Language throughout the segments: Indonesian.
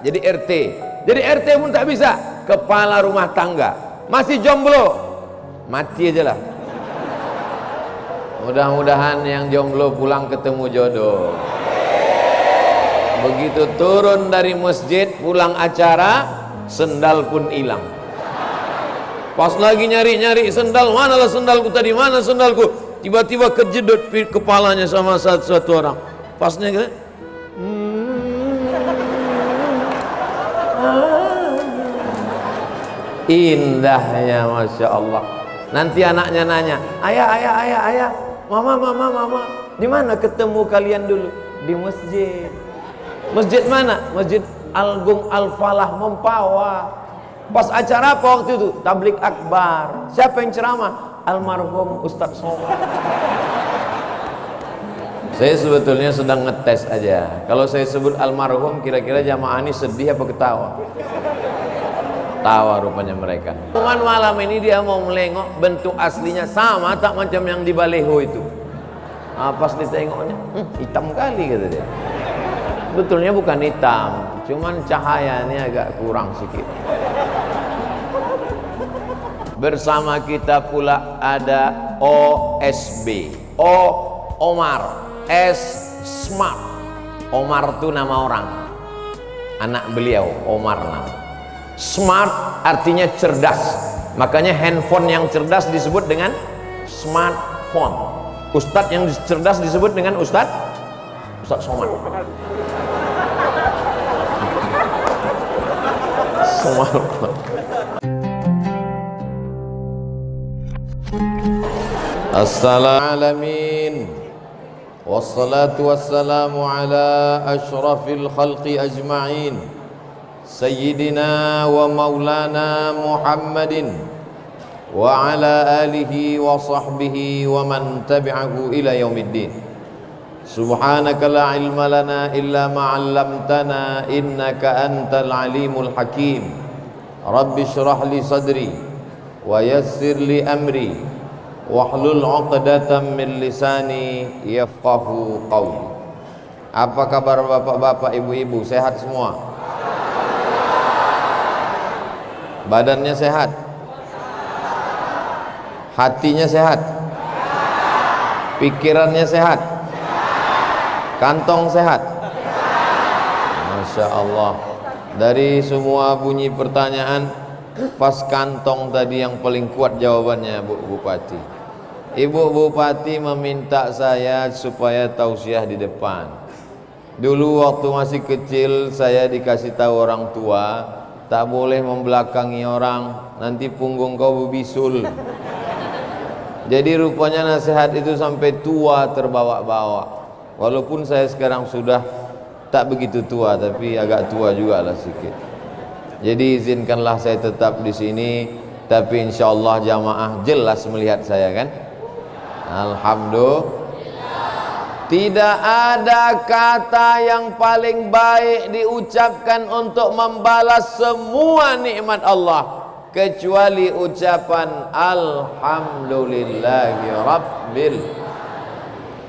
Jadi RT. Jadi RT pun tak bisa. Kepala rumah tangga. Masih jomblo. Mati aja lah. Mudah-mudahan yang jomblo pulang ketemu jodoh. Begitu turun dari masjid, pulang acara, sendal pun hilang. Pas lagi nyari-nyari sendal, manalah sendalku tadi, mana sendalku? Tiba-tiba kejedot kepalanya sama satu orang. Pasnya gitu. Indahnya, Masya Allah. Nanti anaknya nanya, ayah, mama, di mana ketemu kalian dulu? Di masjid. Masjid mana? Masjid Agung Al-Falah Mempawah. Pas acara apa waktu itu? Tablik akbar. Siapa yang ceramah? Almarhum Ustadz Somad. Saya sebetulnya sedang ngetes aja. Kalau saya sebut almarhum, kira-kira jamaah ini sedih apa ketawa? Tawa rupanya mereka. Cuman malam ini dia mau melengok, bentuk aslinya sama tak macam yang di baleho itu. Pas ditengoknya, hitam kali kata dia. Betulnya bukan hitam, cuman cahayanya agak kurang sedikit. Bersama kita pula ada OSB, O Omar, S Smart. Omar itu nama orang, anak beliau Omar nama. Smart artinya cerdas, makanya handphone yang cerdas disebut dengan smartphone. Ustadz yang cerdas disebut dengan Ustadz Somad. Smartphone. Assalamualaikum wassalatu wassalamu ala ashrafil khalqi ajma'in Sayyidina wa maulana Muhammadin wa ala alihi wa sahbihi wa man tabi'ahu ila yaumiddin. Subhanaka la ilma lana illa ma 'allamtana innaka antal alimul hakim. Rabbi shrah li sadri wa yassir li amri wahlul 'uqdatam min lisani yafqahu qawli. Apa kabar bapak-bapak, ibu-ibu? Sehat semua? Badannya sehat? Hatinya sehat? Pikirannya sehat? Kantong sehat? Masya Allah. Dari semua bunyi pertanyaan, pas kantong tadi yang paling kuat jawabannya, Bu Bupati. Ibu Bupati meminta saya supaya tausiah di depan. Dulu waktu masih kecil saya dikasih tahu orang tua, tak boleh membelakangi orang, nanti punggung kau berbisul. Jadi rupanya nasihat itu sampai tua terbawa-bawa. Walaupun saya sekarang sudah tak begitu tua, tapi agak tua juga lah sedikit. Jadi izinkanlah saya tetap di sini, tapi insya Allah jamaah jelas melihat saya kan? Alhamdulillah. Tidak ada kata yang paling baik diucapkan untuk membalas semua nikmat Allah kecuali ucapan Alhamdulillahi Rabbil.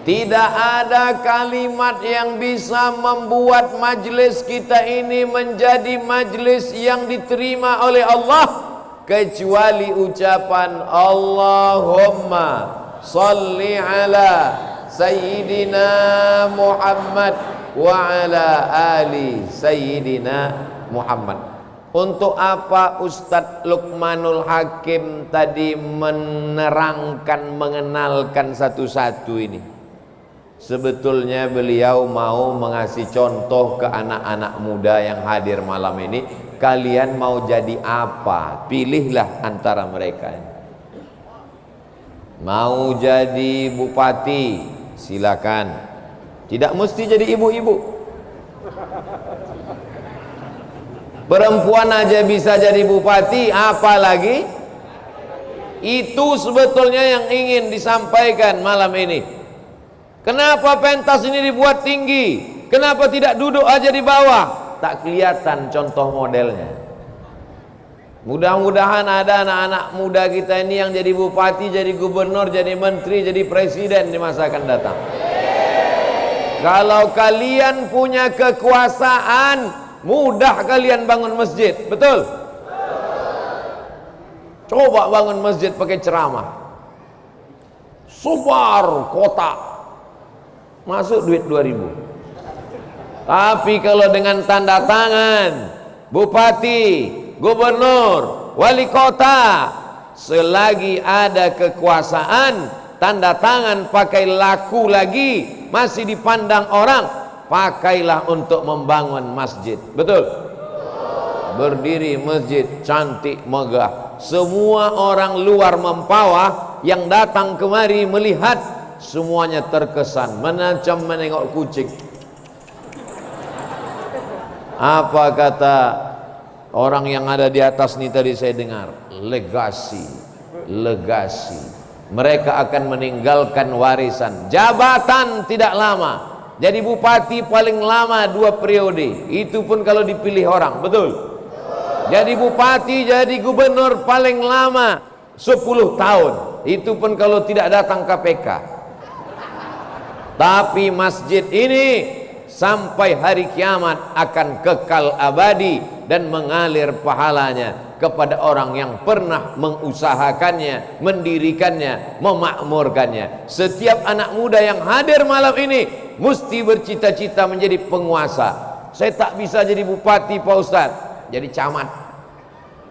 Tidak ada kalimat yang bisa membuat majlis kita ini menjadi majlis yang diterima oleh Allah kecuali ucapan Allahumma salli ala Sayyidina Muhammad wa ala ali Sayyidina Muhammad. Untuk apa Ustadz Luqmanul Hakim tadi menerangkan, mengenalkan satu-satu ini? Sebetulnya beliau mau mengasih contoh ke anak-anak muda yang hadir malam ini. Kalian mau jadi apa? Pilihlah antara mereka. Mau jadi bupati, silakan. Tidak mesti jadi ibu-ibu. Perempuan aja bisa jadi bupati, apalagi itu sebetulnya yang ingin disampaikan malam ini. Kenapa pentas ini dibuat tinggi? Kenapa tidak duduk aja di bawah? Tak kelihatan contoh modelnya. Mudah-mudahan ada anak-anak muda kita ini yang jadi bupati, jadi gubernur, jadi menteri, jadi presiden di masa akan datang. Kalau kalian punya kekuasaan, mudah kalian bangun masjid, betul? Coba bangun masjid pakai ceramah, sebar kota, masuk duit 2.000. Tapi kalau dengan tanda tangan bupati, gubernur, wali kota, selagi ada kekuasaan, tanda tangan pakai laku lagi, masih dipandang orang, pakailah untuk membangun masjid, betul? Berdiri masjid cantik megah, semua orang luar Mempawah yang datang kemari melihat, semuanya terkesan macam menengok kucing. Apa kata orang yang ada di atas ini tadi saya dengar? Legasi, legasi. Mereka akan meninggalkan warisan. Jabatan tidak lama. Jadi bupati paling lama 2 periode. Itu pun kalau dipilih orang, betul? Jadi bupati, jadi gubernur paling lama 10 tahun. Itu pun kalau tidak datang KPK. Tapi masjid ini sampai hari kiamat akan kekal abadi dan mengalir pahalanya kepada orang yang pernah mengusahakannya, mendirikannya, memakmurkannya. Setiap anak muda yang hadir malam ini mesti bercita-cita menjadi penguasa. Saya tak bisa jadi bupati Pak Ustadz, jadi camat.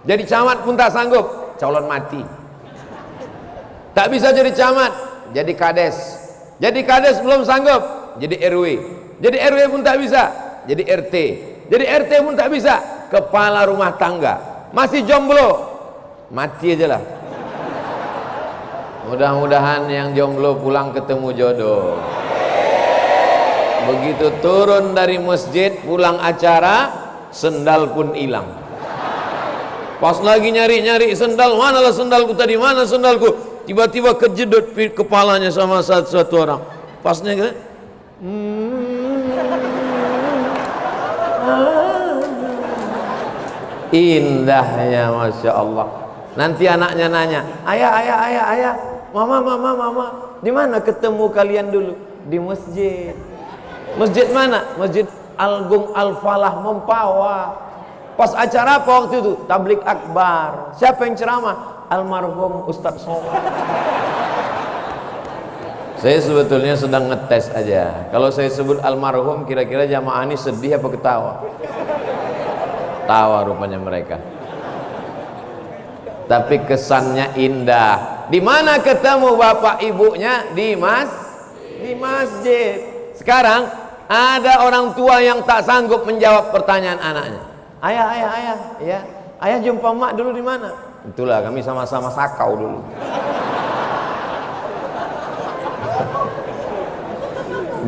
Jadi camat pun tak sanggup, calon mati. Tak bisa jadi camat, jadi kades. Jadi kades belum sanggup, jadi RW. Jadi RW pun tak bisa, jadi RT. Jadi RT pun tak bisa, kepala rumah tangga. Masih jomblo, mati aja lah. Mudah-mudahan yang jomblo pulang ketemu jodoh. Begitu turun dari masjid, pulang acara, sendal pun hilang. Pas lagi nyari-nyari sendal, manalah sendalku tadi, mana sendalku? Tiba-tiba kejedot kepalanya sama satu orang. Pasnya gitu. Indahnya, masya Allah. Nanti anaknya nanya, ayah, mama, di mana ketemu kalian dulu? Di masjid. Masjid mana? Masjid Agung Al-Falah Mempawah. Pas acara apa waktu itu? Tablik akbar. Siapa yang ceramah? Almarhum Ustadz Somad. Saya sebetulnya sedang ngetes aja. Kalau saya sebut almarhum, kira-kira jamaah ini sedih apa ketawa? Tawa rupanya mereka. Tapi kesannya indah. Di mana ketemu bapak ibunya? Di masjid. Sekarang ada orang tua yang tak sanggup menjawab pertanyaan anaknya. Ayah, ya. Ayah jumpa mak dulu di mana? Itulah kami sama-sama sakau dulu.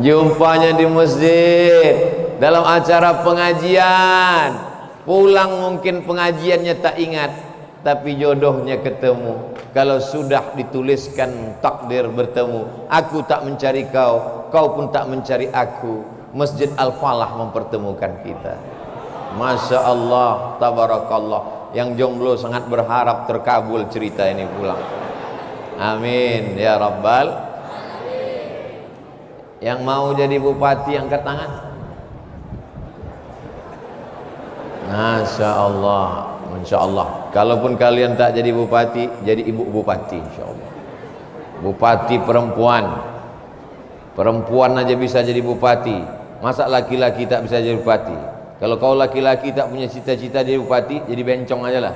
Jumpanya di masjid, dalam acara pengajian. Pulang mungkin pengajiannya tak ingat, tapi jodohnya ketemu. Kalau sudah dituliskan takdir bertemu, aku tak mencari kau, kau pun tak mencari aku. Masjid Al-Falah mempertemukan kita. Masya Allah, tabarakallah. Yang jomblo sangat berharap terkabul cerita ini pulang. Amin ya Rabbal. Yang mau jadi bupati angkat tangan. Masya Allah, Masya Allah. Kalaupun kalian tak jadi bupati, jadi ibu bupati, Insya Allah. Bupati perempuan, perempuan aja bisa jadi bupati. Masa laki-laki tak bisa jadi bupati? Kalau kau laki-laki tak punya cita-cita jadi bupati, jadi bencong aja lah.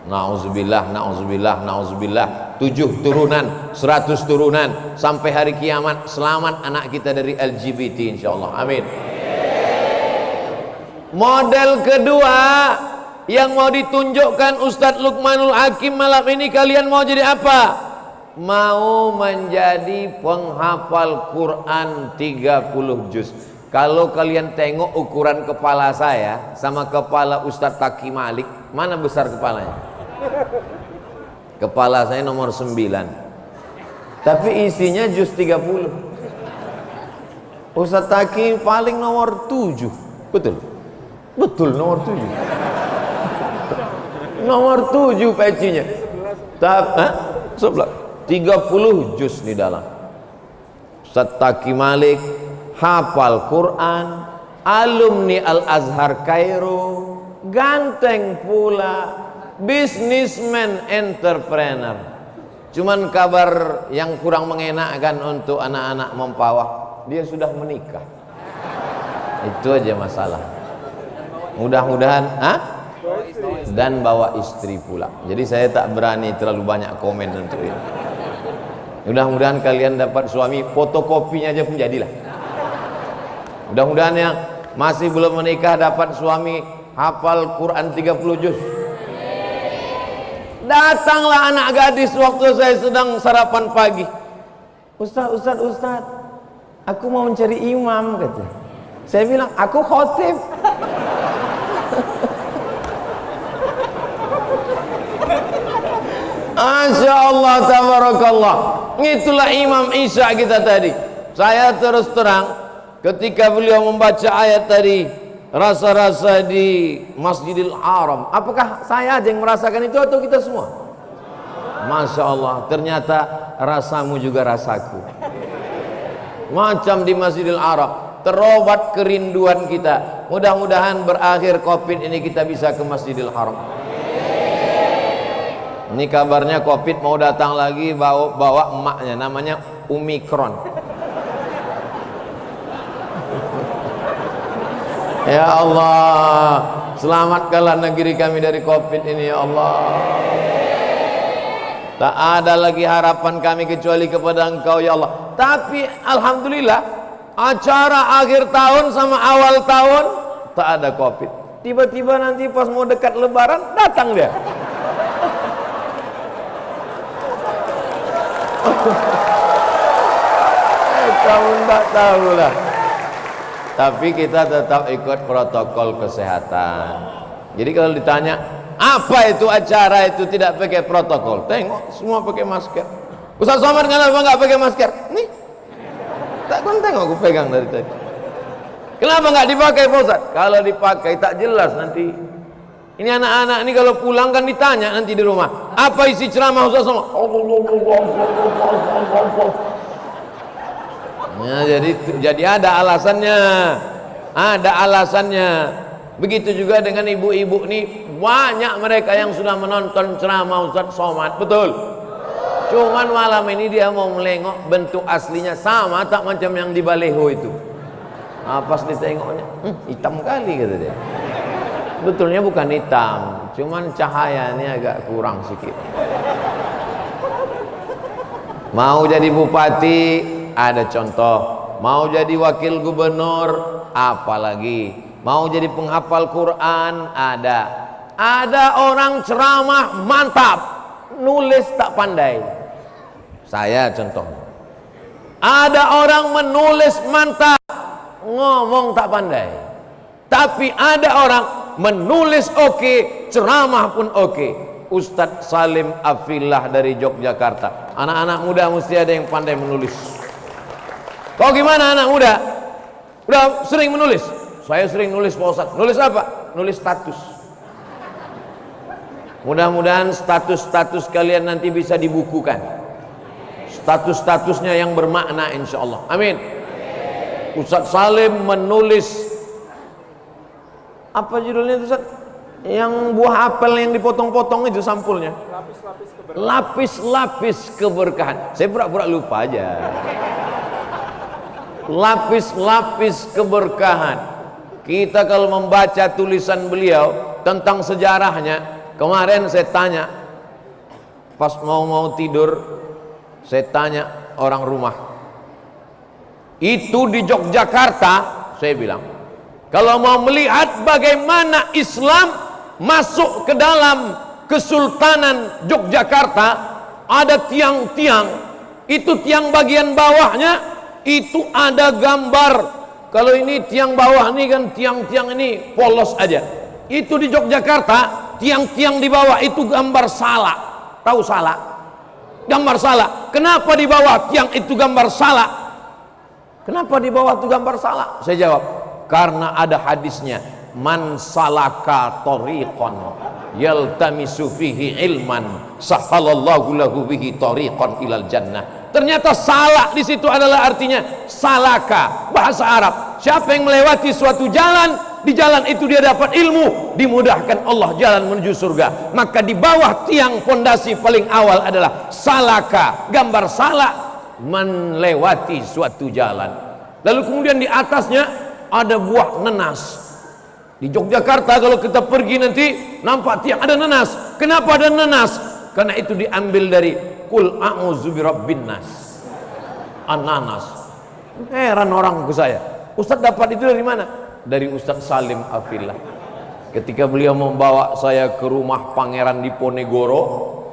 Na'udzubillah, na'udzubillah, na'udzubillah. 7 turunan, 100 turunan, sampai hari kiamat selamat anak kita dari LGBT, insyaallah. Amin. Model kedua yang mau ditunjukkan Ustadz Luqmanul Hakim malam ini, kalian mau jadi apa? Mau menjadi penghafal Quran 30 juz. Kalau kalian tengok ukuran kepala saya sama kepala Ustadz Taki Malik, mana besar kepalanya? Kepala saya nomor 9, tapi isinya juz 30. Ustadz Taki paling nomor 7. Betul? Betul, nomor 7. Nomor 7 pecinya. 30 juz di dalam. Ustadz Taki Malik hafal Quran, alumni Al-Azhar Kairo, ganteng pula, businessman, entrepreneur. Cuman kabar yang kurang mengenakkan untuk anak-anak Mempawah, dia sudah menikah. Itu aja masalah. Mudah-mudahan, dan bawa istri pula. Jadi saya tak berani terlalu banyak komen untuk ini. Mudah-mudahan kalian dapat suami, fotokopinya aja pun jadilah. Mudah-mudahan yang masih belum menikah dapat suami hafal Quran 30 juz. Datanglah anak gadis waktu saya sedang sarapan pagi. Ustaz, aku mau mencari imam, kata. Saya bilang, aku khotib. Masya Allah, tabarakallah. Itulah Imam Isa kita tadi. Saya terus terang, ketika beliau membaca ayat tadi, rasa-rasa di Masjidil Haram, apakah saya aja yang merasakan itu atau kita semua? Masya Allah, ternyata rasamu juga rasaku. Macam di Masjidil Haram, terobat kerinduan kita. Mudah-mudahan berakhir Covid ini kita bisa ke Masjidil Haram. Ini kabarnya Covid mau datang lagi, bawa emaknya, namanya Omikron. Ya Allah, selamatkanlah negeri kami dari Covid ini, ya Allah. Tak ada lagi harapan kami kecuali kepada Engkau, ya Allah. Tapi alhamdulillah, acara akhir tahun sama awal tahun tak ada Covid. Tiba-tiba nanti pas mau dekat Lebaran datang dia. Kamu tak tahu lah. Tapi kita tetap ikut protokol kesehatan. Jadi kalau ditanya apa itu acara itu tidak pakai protokol, tengok semua pakai masker. Ustaz Somad kenapa nggak pakai masker? Nih, tak kon tengok aku pegang dari tadi. Kenapa nggak dipakai Pak Ustaz? Kalau dipakai tak jelas nanti. Ini anak-anak ini kalau pulang kan ditanya nanti di rumah, apa isi ceramah Ustaz Somad? Ya, jadi ada alasannya. Begitu juga dengan ibu-ibu nih, banyak mereka yang sudah menonton ceramah Ustaz Somad, betul. Cuman malam ini dia mau melengok bentuk aslinya sama tak macam yang di baleho itu. Pas ditengoknya, hitam kali kata dia. Betulnya bukan hitam, cuman cahayanya agak kurang sedikit. Mau jadi bupati ada contoh, mau jadi wakil gubernur apalagi, mau jadi penghafal Quran ada orang ceramah mantap, nulis tak pandai. Saya contoh, ada orang menulis mantap, ngomong tak pandai. Tapi ada orang menulis oke, ceramah pun oke. Ustadz Salim Afillah dari Yogyakarta. Anak-anak muda mesti ada yang pandai menulis. Kau gimana anak muda? Udah sering menulis? Saya sering nulis Pak Ustadz. Nulis apa? Nulis status. Mudah-mudahan status-status kalian nanti bisa dibukukan. Status-statusnya yang bermakna insya Allah. Amin. Ustadz Salim menulis, apa judulnya itu Ustaz? Yang buah apel yang dipotong-potong itu sampulnya. Lapis-lapis keberkahan. Saya pura-pura lupa aja. Lapis-lapis keberkahan. Kita kalau membaca tulisan beliau tentang sejarahnya, kemarin saya tanya pas mau tidur, saya tanya orang rumah, itu di Yogyakarta, saya bilang, kalau mau melihat bagaimana Islam masuk ke dalam Kesultanan Yogyakarta, ada tiang-tiang, itu tiang bagian bawahnya itu ada gambar. Kalau ini tiang bawah ini kan tiang-tiang ini polos aja. Itu di Yogyakarta tiang-tiang di bawah itu gambar salak. Tahu salak? Gambar salak. Kenapa di bawah tiang itu gambar salak? Kenapa di bawah itu gambar salak? Saya jawab, karena ada hadisnya, man salaka tariqan yaltamisu fihi ilman sahalallahu lahu bihi tariqan ilal jannah. Ternyata salak di situ adalah artinya salaka, bahasa Arab. siapa yang melewati suatu jalan, di jalan itu dia dapat ilmu, dimudahkan Allah jalan menuju surga. Maka di bawah tiang pondasi paling awal adalah salaka, gambar salak, melewati suatu jalan. Lalu kemudian di atasnya ada buah nenas. Di Yogyakarta kalau kita pergi nanti nampak tiang ada nenas. Kenapa ada nenas? Karena itu diambil dari Qul a'udzu birabbin nas. Ananas. Heran orang ke saya, Ustaz dapat itu dari mana? Dari Ustaz Salim Afillah. Ketika beliau membawa saya ke rumah Pangeran Diponegoro,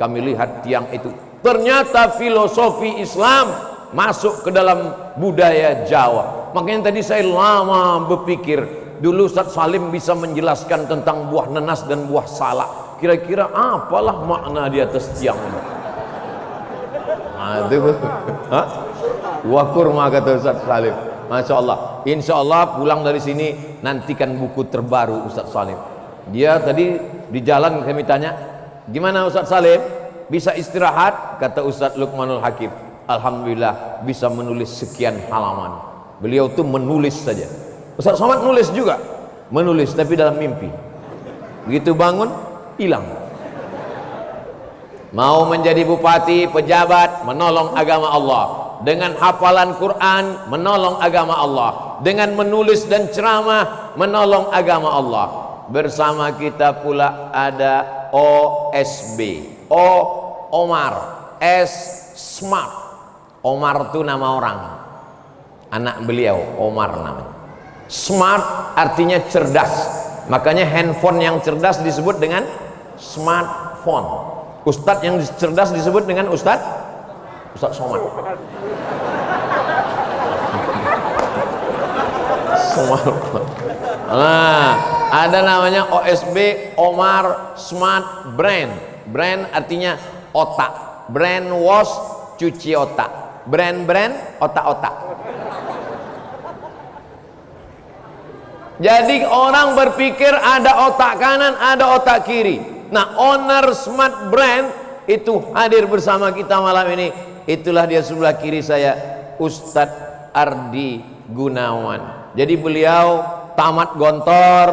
kami lihat tiang itu. Ternyata filosofi Islam masuk ke dalam budaya Jawa. Makanya tadi saya lama berpikir, dulu Ustaz Salim bisa menjelaskan tentang buah nenas dan buah salak. Kira-kira apalah makna di atas tiang ini? Nah, itu buah kurma kata Ustaz Salim. Masya Allah. Insya Allah pulang dari sini nantikan buku terbaru Ustaz Salim. Dia tadi di jalan kami tanya, gimana Ustaz Salim? Bisa istirahat? Kata Ustaz Luqmanul Hakim, alhamdulillah bisa menulis sekian halaman. Beliau tuh menulis saja. Ustaz Somad nulis juga, menulis tapi dalam mimpi. Begitu bangun hilang. Mau menjadi bupati, pejabat, menolong agama Allah. Dengan hafalan Quran, menolong agama Allah. Dengan menulis dan ceramah, menolong agama Allah. Bersama kita pula ada OSB, O Omar, S Smart. Omar itu nama orang, anak beliau Omar namanya. Smart artinya cerdas, makanya handphone yang cerdas disebut dengan smartphone. Ustadz yang cerdas disebut dengan Ustadz Somad. Nah, ada namanya OSB, Omar Smart Brain. Brain artinya otak. Brain wash, cuci otak. Brain otak-otak. Jadi orang berpikir ada otak kanan, ada otak kiri. Nah, owner Smart Brand itu hadir bersama kita malam ini. Itulah dia sebelah kiri saya, Ustadz Ardi Gunawan. Jadi beliau tamat Gontor,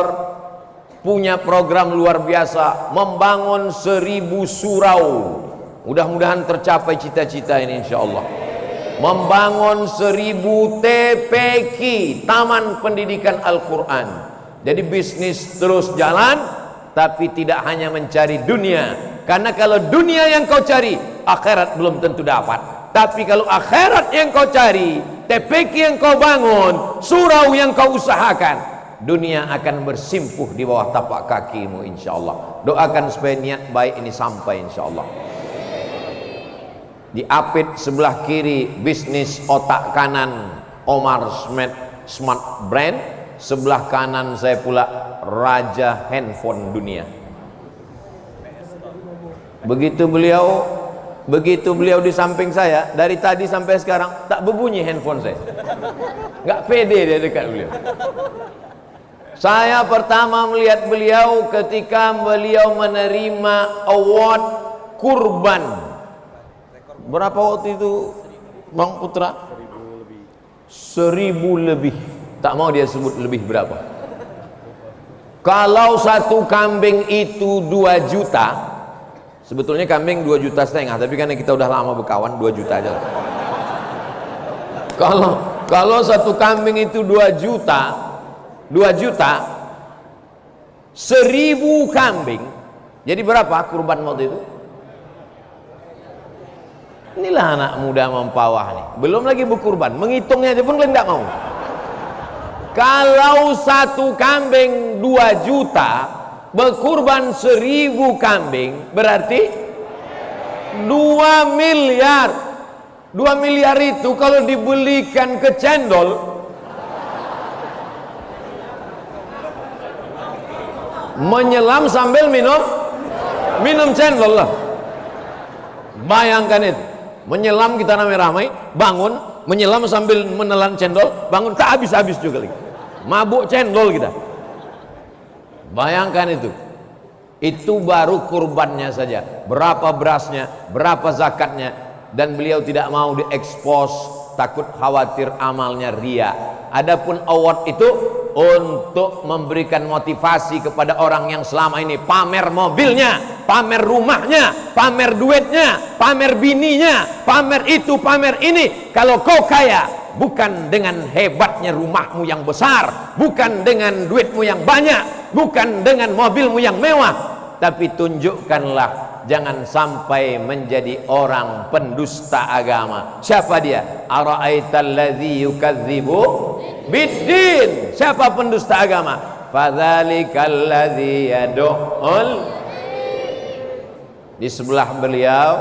punya program luar biasa, membangun 1000 surau. Mudah-mudahan tercapai cita-cita ini insya Allah. Membangun 1000 TPQ, Taman Pendidikan Al-Quran. Jadi bisnis terus jalan, tapi tidak hanya mencari dunia. Karena kalau dunia yang kau cari, akhirat belum tentu dapat. Tapi kalau akhirat yang kau cari, TPQ yang kau bangun, surau yang kau usahakan, dunia akan bersimpuh di bawah tapak kakimu insya Allah. Doakan supaya niat baik ini sampai insya Allah. Di apit sebelah kiri bisnis otak kanan Omar Smart Brand, sebelah kanan saya pula raja handphone dunia. Begitu beliau di samping saya, dari tadi sampai sekarang tak berbunyi handphone saya. Nggak pede dia dekat beliau. Saya pertama melihat beliau ketika beliau menerima award kurban. Berapa waktu itu Bang Putra? 1000 lebih. Tak mau dia sebut lebih berapa. Kalau satu kambing itu 2 juta, sebetulnya kambing 2,5 juta, tapi karena kita udah lama berkawan 2 juta aja. Kalau satu kambing itu 2 juta, 1000 kambing, jadi berapa kurban waktu itu? Inilah anak muda mempawah nih, belum lagi berkurban, menghitungnya aja pun kalian tidak mau. Kalau satu kambing 2 juta, berkurban 1000 kambing, berarti 2 miliar. 2 miliar itu kalau dibelikan ke cendol, menyelam sambil minum cendol lah. Bayangkan itu, menyelam kita ramai-ramai, bangun, menyelam sambil menelan cendol, bangun tak habis-habis juga lagi, mabuk cendol kita. Bayangkan itu baru kurbannya saja, berapa berasnya, berapa zakatnya. Dan beliau tidak mau diekspos takut khawatir amalnya ria. Adapun award itu untuk memberikan motivasi kepada orang yang selama ini pamer mobilnya, pamer rumahnya, pamer duitnya, pamer bininya, pamer itu, pamer ini. Kalau kau kaya, bukan dengan hebatnya rumahmu yang besar, bukan dengan duitmu yang banyak, bukan dengan mobilmu yang mewah, tapi tunjukkanlah. Jangan sampai menjadi orang pendusta agama. Siapa dia? Ara'aital ladzi yukadzibu biddin. Siapa pendusta agama? Fadzalikal ladzi yad'ul. Di sebelah beliau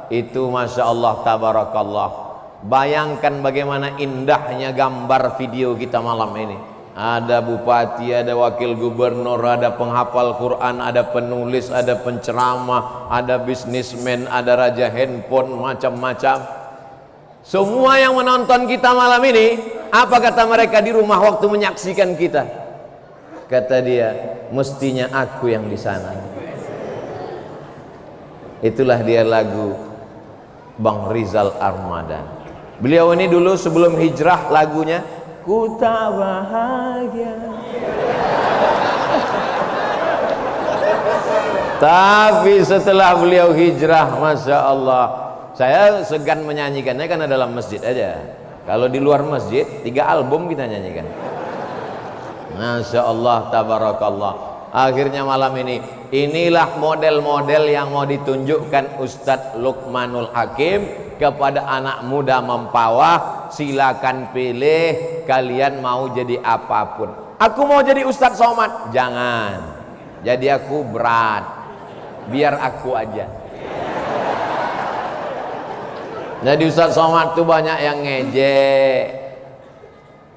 itu masya Allah tabarakallah. Bayangkan bagaimana indahnya gambar video kita malam ini. Ada bupati, ada wakil gubernur, ada penghafal Quran, ada penulis, ada penceramah, ada bisnismen, ada raja handphone, macam-macam. Semua yang menonton kita malam ini, apa kata mereka di rumah waktu menyaksikan kita? Kata dia, mestinya aku yang di sana. Itulah dia lagu Bang Rizal Armadan. Beliau ini dulu sebelum hijrah lagunya ku tak bahagia. Tapi setelah beliau hijrah, masya Allah, saya segan menyanyikannya karena dalam masjid aja. Kalau di luar masjid 3 album kita nyanyikan. Masya Allah tabarakallah. Akhirnya malam ini, inilah model-model yang mau ditunjukkan Ustadz Luqmanul Hakim kepada anak muda mempawah. Silakan pilih, kalian mau jadi apapun. Aku mau jadi Ustadz Somad, jangan. Jadi aku berat, biar aku aja. Jadi Ustadz Somad tuh banyak yang ngejek,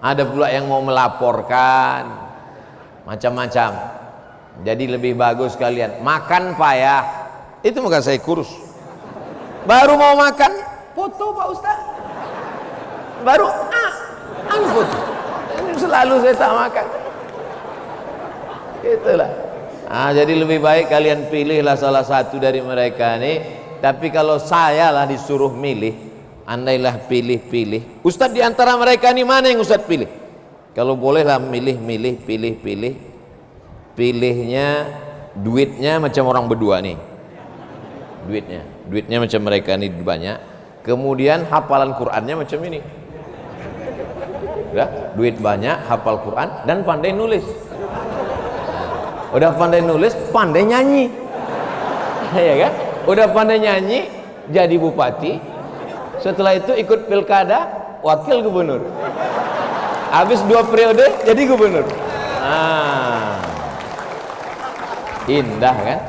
ada pula yang mau melaporkan, macam-macam. Jadi lebih bagus kalian makan payah. Itu maka saya kurus. Baru mau makan, foto Pak Ustadz. Baru foto. Ini selalu saya tak makan. Itulah. Jadi lebih baik kalian pilihlah salah satu dari mereka ini. Tapi kalau saya lah disuruh milih, andailah pilih-pilih. Ustadz di antara mereka ini mana yang Ustadz pilih? Kalau bolehlah milih-milih, pilih-pilih. Pilihnya duitnya macam orang berdua nih. Duitnya macam mereka ini banyak. Kemudian hafalan Qur'annya macam ini. Udah, duit banyak, hafal Quran dan pandai nulis. Udah pandai nulis, pandai nyanyi. Ya kan? Udah pandai nyanyi, jadi bupati. Setelah itu ikut pilkada, wakil gubernur. Habis 2 periode jadi gubernur. Indah kan?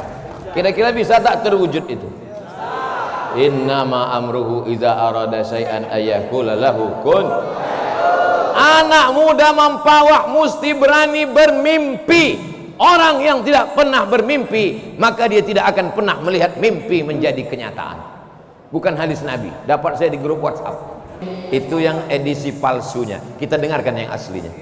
Kira-kira bisa tak terwujud itu? Innama amruhu idza arada syai'an ayyaqula lahu kun. Anak muda mempawah mesti berani bermimpi. Orang yang tidak pernah bermimpi, maka dia tidak akan pernah melihat mimpi menjadi kenyataan. Bukan hadis Nabi, dapat saya di grup WhatsApp. Itu yang edisi palsunya. Kita dengarkan yang aslinya.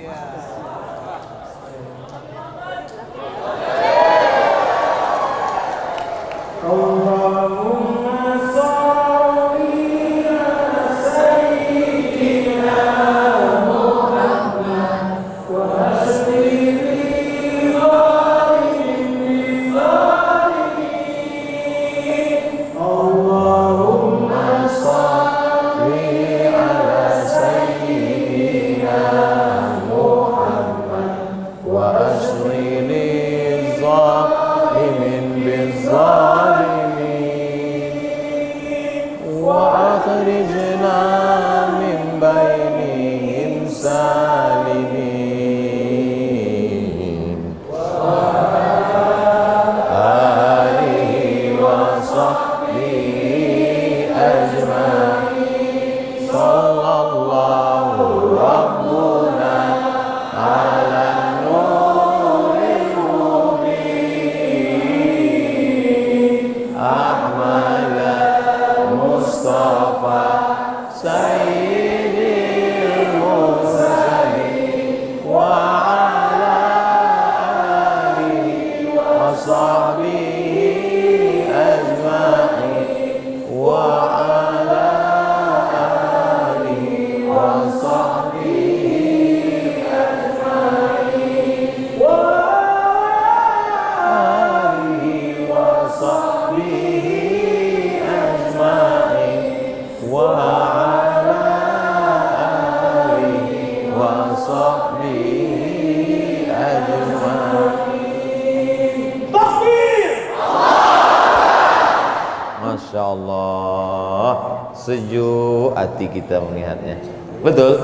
sejuk hati kita melihatnya. Betul?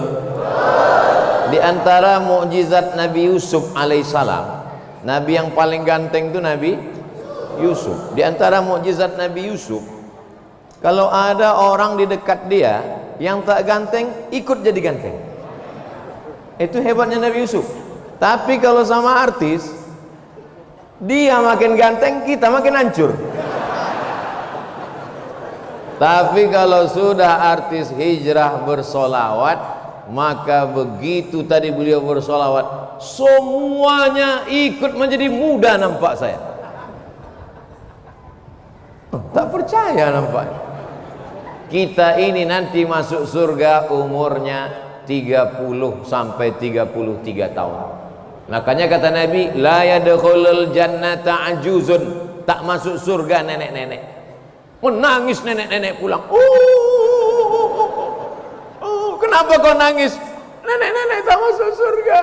Di antara mukjizat Nabi Yusuf alaihissalam, Nabi yang paling ganteng itu Nabi Yusuf. Di antara mukjizat Nabi Yusuf, kalau ada orang di dekat dia yang tak ganteng, ikut jadi ganteng. Itu hebatnya Nabi Yusuf. Tapi kalau sama artis, dia makin ganteng, kita makin hancur. Tapi kalau sudah artis hijrah bersolawat, maka begitu tadi beliau bersolawat, semuanya ikut menjadi muda nampak saya. Tak percaya nampak. Kita ini nanti masuk surga umurnya 30 sampai 33 tahun. Makanya kata Nabi, la yadkhulul jannata ajuzun, tak masuk surga nenek-nenek. Menangis nenek-nenek pulang. Kenapa kau nangis? Nenek-nenek tak masuk surga.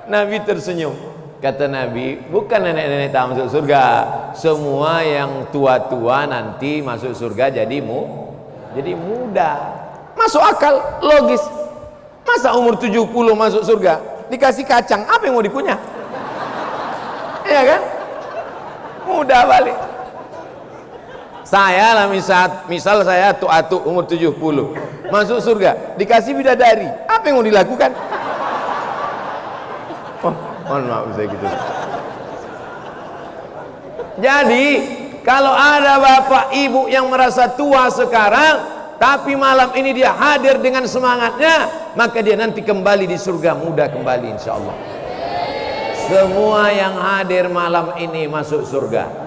Nabi tersenyum. Kata Nabi, bukan nenek-nenek tak masuk surga, semua yang tua-tua nanti masuk surga jadi muda. Masuk akal, logis. Masa umur 70 masuk surga, dikasih kacang, apa yang mau dikunyah? Iya kan? Mudah balik. Saya lah misal saya atu-atu umur 70 masuk surga, dikasih bidadari, apa yang mau dilakukan? Oh, mohon maaf saya gitu. Jadi kalau ada bapak ibu yang merasa tua sekarang, tapi malam ini dia hadir dengan semangatnya, maka dia nanti kembali di surga muda kembali insyaallah. Semua yang hadir malam ini masuk surga.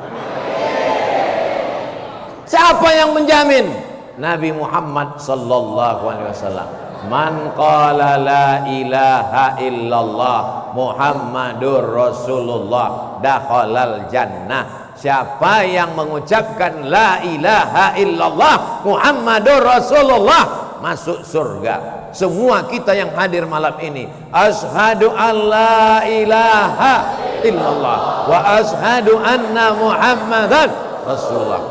Siapa yang menjamin? Nabi Muhammad sallallahu alaihi wasallam. Man qala la ilaha illallah Muhammadur Rasulullah dakhalal jannah. Siapa yang mengucapkan la ilaha illallah Muhammadur Rasulullah masuk surga. Semua kita yang hadir malam ini, asyhadu an la ilaha illallah wa asyhadu anna Muhammadan Rasulullah,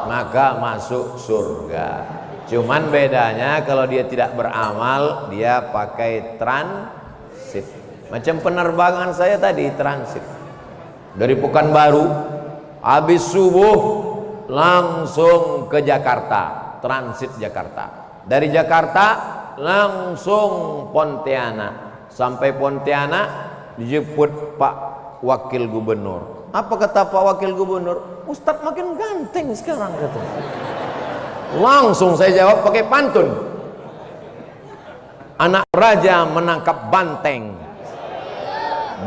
maka masuk surga. Cuman bedanya kalau dia tidak beramal, dia pakai transit. Macam penerbangan saya tadi, transit dari Pekanbaru, habis subuh langsung ke Jakarta, transit Jakarta. Dari Jakarta langsung Pontianak. Sampai Pontianak dijemput Pak Wakil Gubernur. Apa kata Pak Wakil Gubernur? Ustadz makin ganteng sekarang kata. Langsung saya jawab pakai pantun. Anak raja menangkap banteng.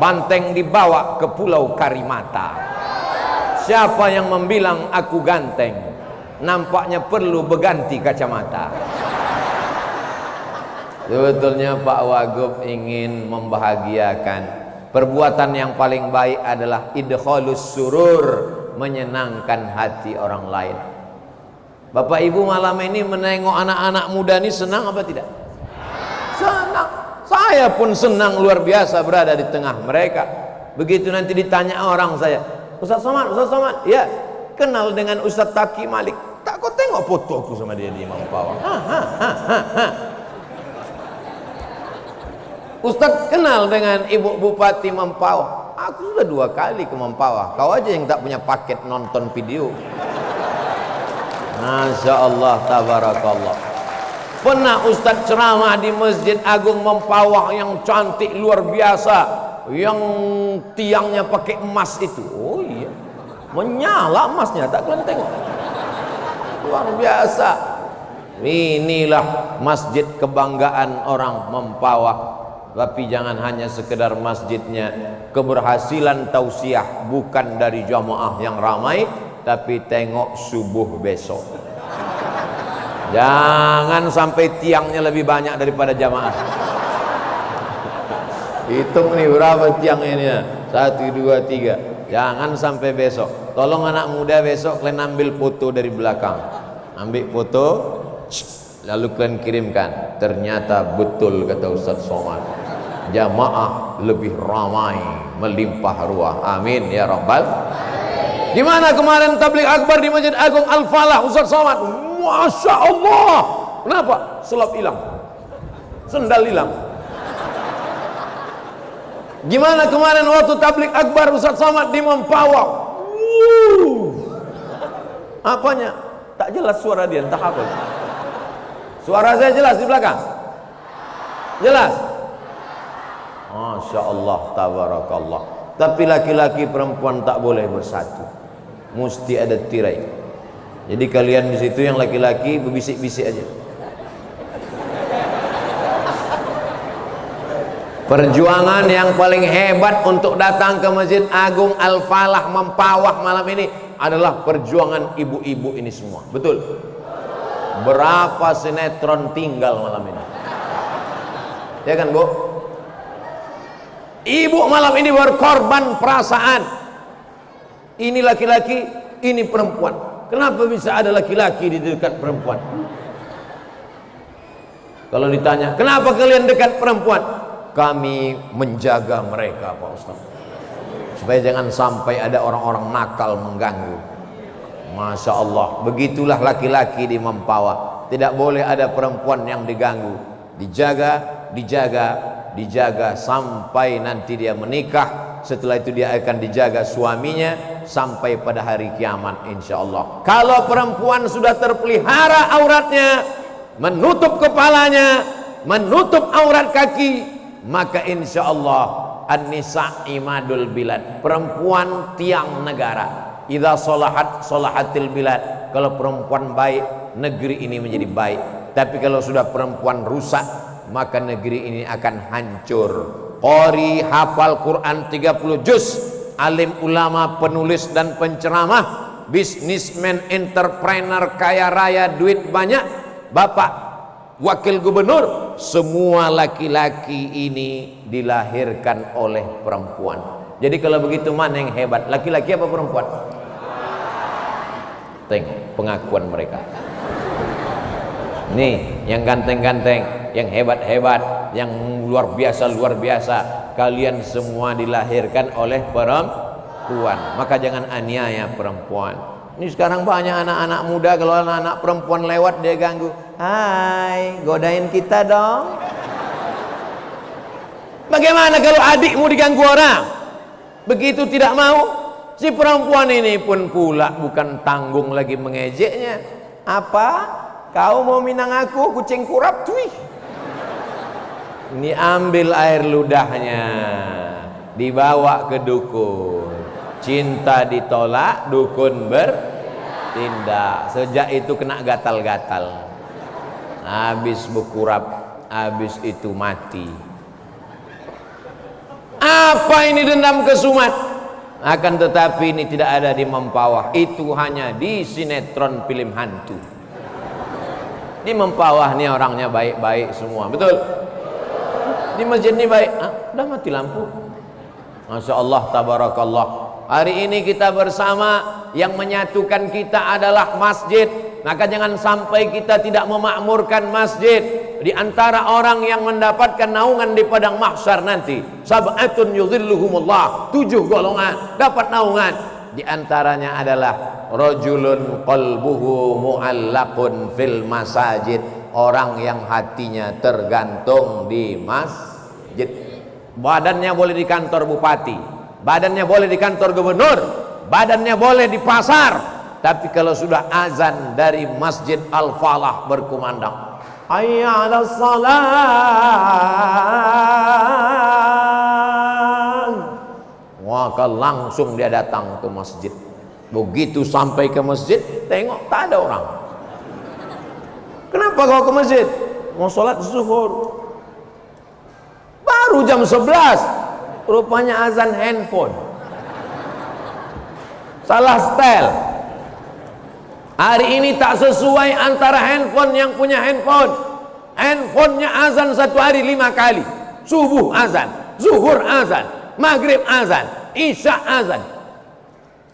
Banteng dibawa ke Pulau Karimata. Siapa yang membilang aku ganteng, nampaknya perlu berganti kacamata. Sebetulnya Pak Wagub ingin membahagiakan. Perbuatan yang paling baik adalah idkhalus surur, menyenangkan hati orang lain. Bapak Ibu malam ini menengok anak-anak muda ini senang apa tidak? Senang. Saya pun senang luar biasa berada di tengah mereka. Begitu nanti ditanya orang saya, Ustaz Somad, ya, kenal dengan Ustaz Taki Malik. Tak kau tengok foto aku sama dia di Mampawah. Ustaz kenal dengan Ibu Bupati Mampawah. Aku sudah 2 kali ke Mampawah. Kau aja yang tak punya paket nonton video. Masya Allah, tabarakallah. Pernah Ustaz ceramah di Masjid Agung Mampawah yang cantik luar biasa, yang tiangnya pakai emas itu. Oh iya, menyala emasnya, tak kalian tengok. Luar biasa. Inilah masjid kebanggaan orang Mampawah. Tapi jangan hanya sekedar masjidnya. Keberhasilan tausiah bukan dari jamaah yang ramai, tapi tengok subuh besok. Jangan sampai tiangnya lebih banyak daripada jamaah. Hitung nih berapa tiang ini ya? 1, 2, 3. Jangan sampai besok. Tolong anak muda besok kalian ambil foto dari belakang. Ambil foto, lalu kalian kirimkan. Ternyata betul kata Ustaz Somad, jamaah lebih ramai, melimpah ruah. Amin ya rabbal. Gimana kemarin tabligh akbar di Masjid Agung Al-Falah Ustaz Somad? Masya Allah, Kenapa? Selop hilang, sendal hilang. Gimana kemarin waktu tablik akbar Ustaz Somad di Mempawah? Apanya? Tak jelas suara dia, entah apa. Suara saya jelas di belakang? Jelas? Masya Allah, tabarakallah. Tapi laki-laki perempuan tak boleh bersatu, mesti ada tirai. Jadi kalian di situ yang laki-laki berbisik-bisik aja. Perjuangan yang paling hebat untuk datang ke Masjid Agung Al-Falah Mempawah malam ini adalah perjuangan ibu-ibu ini semua. Betul? Berapa sinetron tinggal malam ini? Ya kan, Bu? Ibu malam ini berkorban perasaan. Ini laki-laki, ini perempuan. Kenapa bisa ada laki-laki di dekat perempuan? Kalau ditanya, kenapa kalian dekat perempuan? Kami menjaga mereka, Pak Ustaz, supaya jangan sampai ada orang-orang nakal mengganggu. Masya Allah, begitulah laki-laki di Mempawah. Tidak boleh ada perempuan yang diganggu. Dijaga, dijaga, dijaga sampai nanti dia menikah. Setelah itu dia akan dijaga suaminya sampai pada hari kiamat, insya Allah. Kalau perempuan sudah terpelihara auratnya, menutup kepalanya, menutup aurat kaki, maka insya Allah an-nisa imadul bilad, perempuan tiang negara. Idza sholahat sholahatil bilad, kalau perempuan baik negeri ini menjadi baik. Tapi kalau sudah perempuan rusak, maka negeri ini akan hancur. Qori hafal Quran 30 juz, alim ulama, penulis dan penceramah, bisnismen, entrepreneur, kaya raya, duit banyak, bapak wakil gubernur, semua laki-laki ini dilahirkan oleh perempuan. Jadi kalau begitu mana yang hebat, laki-laki apa perempuan? Tengok pengakuan mereka. Nih yang ganteng-ganteng, yang hebat-hebat, yang luar biasa, kalian semua dilahirkan oleh perempuan. Maka jangan aniaya perempuan. Ini sekarang banyak anak-anak muda, kalau anak-anak perempuan lewat dia ganggu. Hai, godain kita dong. Bagaimana kalau adikmu diganggu orang? Begitu tidak mau, si perempuan ini pun pula bukan tanggung lagi mengejeknya. Apa? Kau mau minang aku, kucing kurap? Cuy. Ini ambil air ludahnya, dibawa ke dukun. Cinta ditolak, dukun bertindak. Sejak itu kena gatal-gatal, habis berkurap, habis itu mati. Apa ini dendam kesumat? Akan tetapi ini tidak ada di Mempawah, itu hanya di sinetron film hantu. Di Mempawah nih orangnya baik-baik semua, betul? Di masjid ini baik. Udah mati lampu. Masya Allah, tabarakallah. Hari ini kita bersama, yang menyatukan kita adalah masjid. Maka jangan sampai kita tidak memakmurkan masjid. Di antara orang yang mendapatkan naungan di padang mahsyar nanti, sab'atun yudhilluhumullah, 7 golongan dapat naungan. Di antaranya adalah rajulun qalbuhu mu'allaqun fil masajid, orang yang hatinya tergantung di masjid. Badannya boleh di kantor bupati, badannya boleh di kantor gubernur, badannya boleh di pasar, tapi kalau sudah azan dari Masjid Al-Falah berkumandang, hayya 'alas salat, maka langsung dia datang ke masjid. Begitu sampai ke masjid, tengok tak ada orang. Kenapa kau ke masjid? Mau sholat zuhur. Baru jam 11, rupanya azan handphone. Salah setel. Hari ini tak sesuai antara handphone yang punya handphone. Handphonenya azan satu hari 5 kali. Subuh azan, zuhur azan, maghrib azan, isya azan.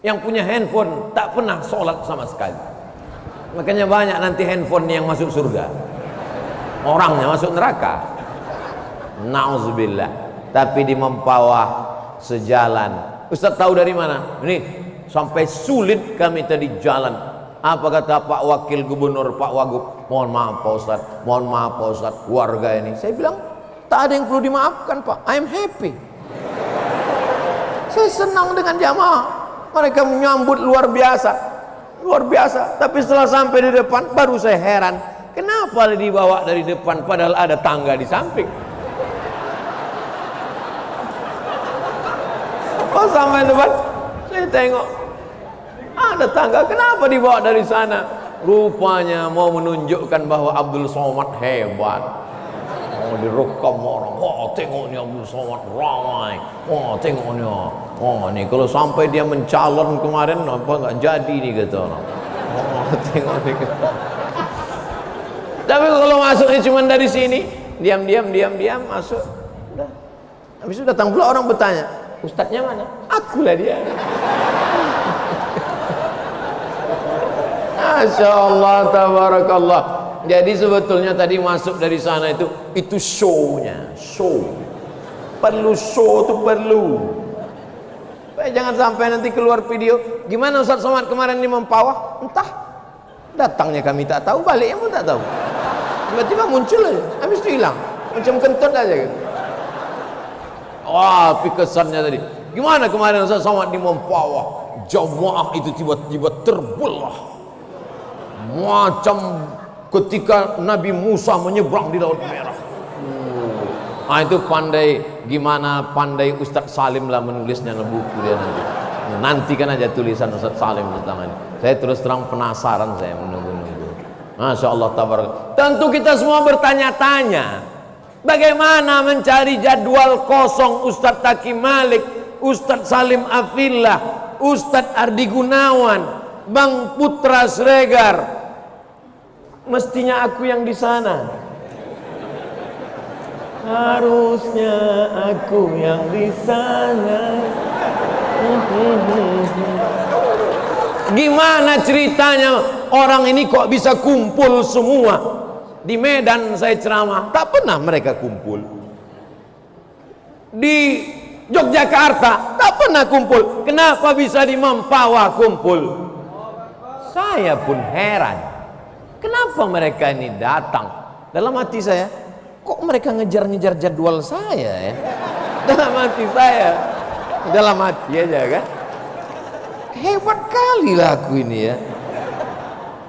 Yang punya handphone tak pernah sholat sama sekali. Makanya banyak nanti handphone yang masuk surga, orangnya masuk neraka. Nauzubillah. Tapi di Mempawah sejalan. Ustaz tahu dari mana? Ini sampai sulit kami tadi jalan Apa kata Pak Wakil Gubernur, Pak Wagub? Mohon maaf Pak Ustaz, mohon maaf Pak Ustaz, warga ini. Saya bilang, tak ada yang perlu dimaafkan Pak, I am happy. Saya senang dengan jamaah. Mereka menyambut luar biasa, luar biasa. Tapi setelah sampai di depan, baru saya heran, kenapa dibawa dari depan padahal ada tangga di samping. Pas sampai depan, saya tengok ada tangga, kenapa dibawa dari sana? Rupanya mau menunjukkan bahwa Abdul Somad hebat. Oh, direkam orang, wah tengok ni Abdul Somad ramai, wah tengok ni, oh ni kalau sampai dia mencalon kemarin apa nggak jadi nih kata orang. Oh tengok ni. Tapi kalau masuknya cuma dari sini, diam masuk, udah. Habis itu datang pula orang bertanya, ustadznya mana? Akulah dia. Masya Allah, tabarakallah. Jadi sebetulnya tadi masuk dari sana itu show-nya, show. Perlu show, itu perlu. Jangan sampai nanti keluar video, gimana Ustaz Somad kemarin di Mempawah? Entah. Datangnya kami tak tahu, baliknya pun tak tahu. Tiba-tiba muncul aja, habis itu hilang. Macam kentut aja gitu. Wah, kesannya tadi. Gimana kemarin Ustaz Somad di Mempawah? Jamaah itu tiba-tiba terbelah. Macam ketika Nabi Musa menyeberang di Laut Merah. Ah itu pandai, gimana pandai Ustadz Salim lah menulisnya dalam buku dia nanti. Nantikan aja tulisan Ustadz Salim tentang ini. Saya terus terang penasaran, saya menunggu-nunggu. Masya Allah tabarak. Tentu kita semua bertanya-tanya, bagaimana mencari jadwal kosong Ustadz Taki Malik, Ustadz Salim Afillah, Ustadz Ardi Gunawan, Bang Putra Sregar. Mestinya aku yang di sana. Harusnya aku yang di sana. Gimana ceritanya orang ini kok bisa kumpul semua? Di Medan saya ceramah, tak pernah mereka kumpul. Di Yogyakarta tak pernah kumpul. Kenapa bisa di Mempawah kumpul? Saya pun heran. Kenapa mereka ini datang? Dalam hati saya, kok mereka ngejar-ngejar jadwal saya ya? Dalam hati saya, dalam hati aja kan? Hebat kali lah aku ini ya.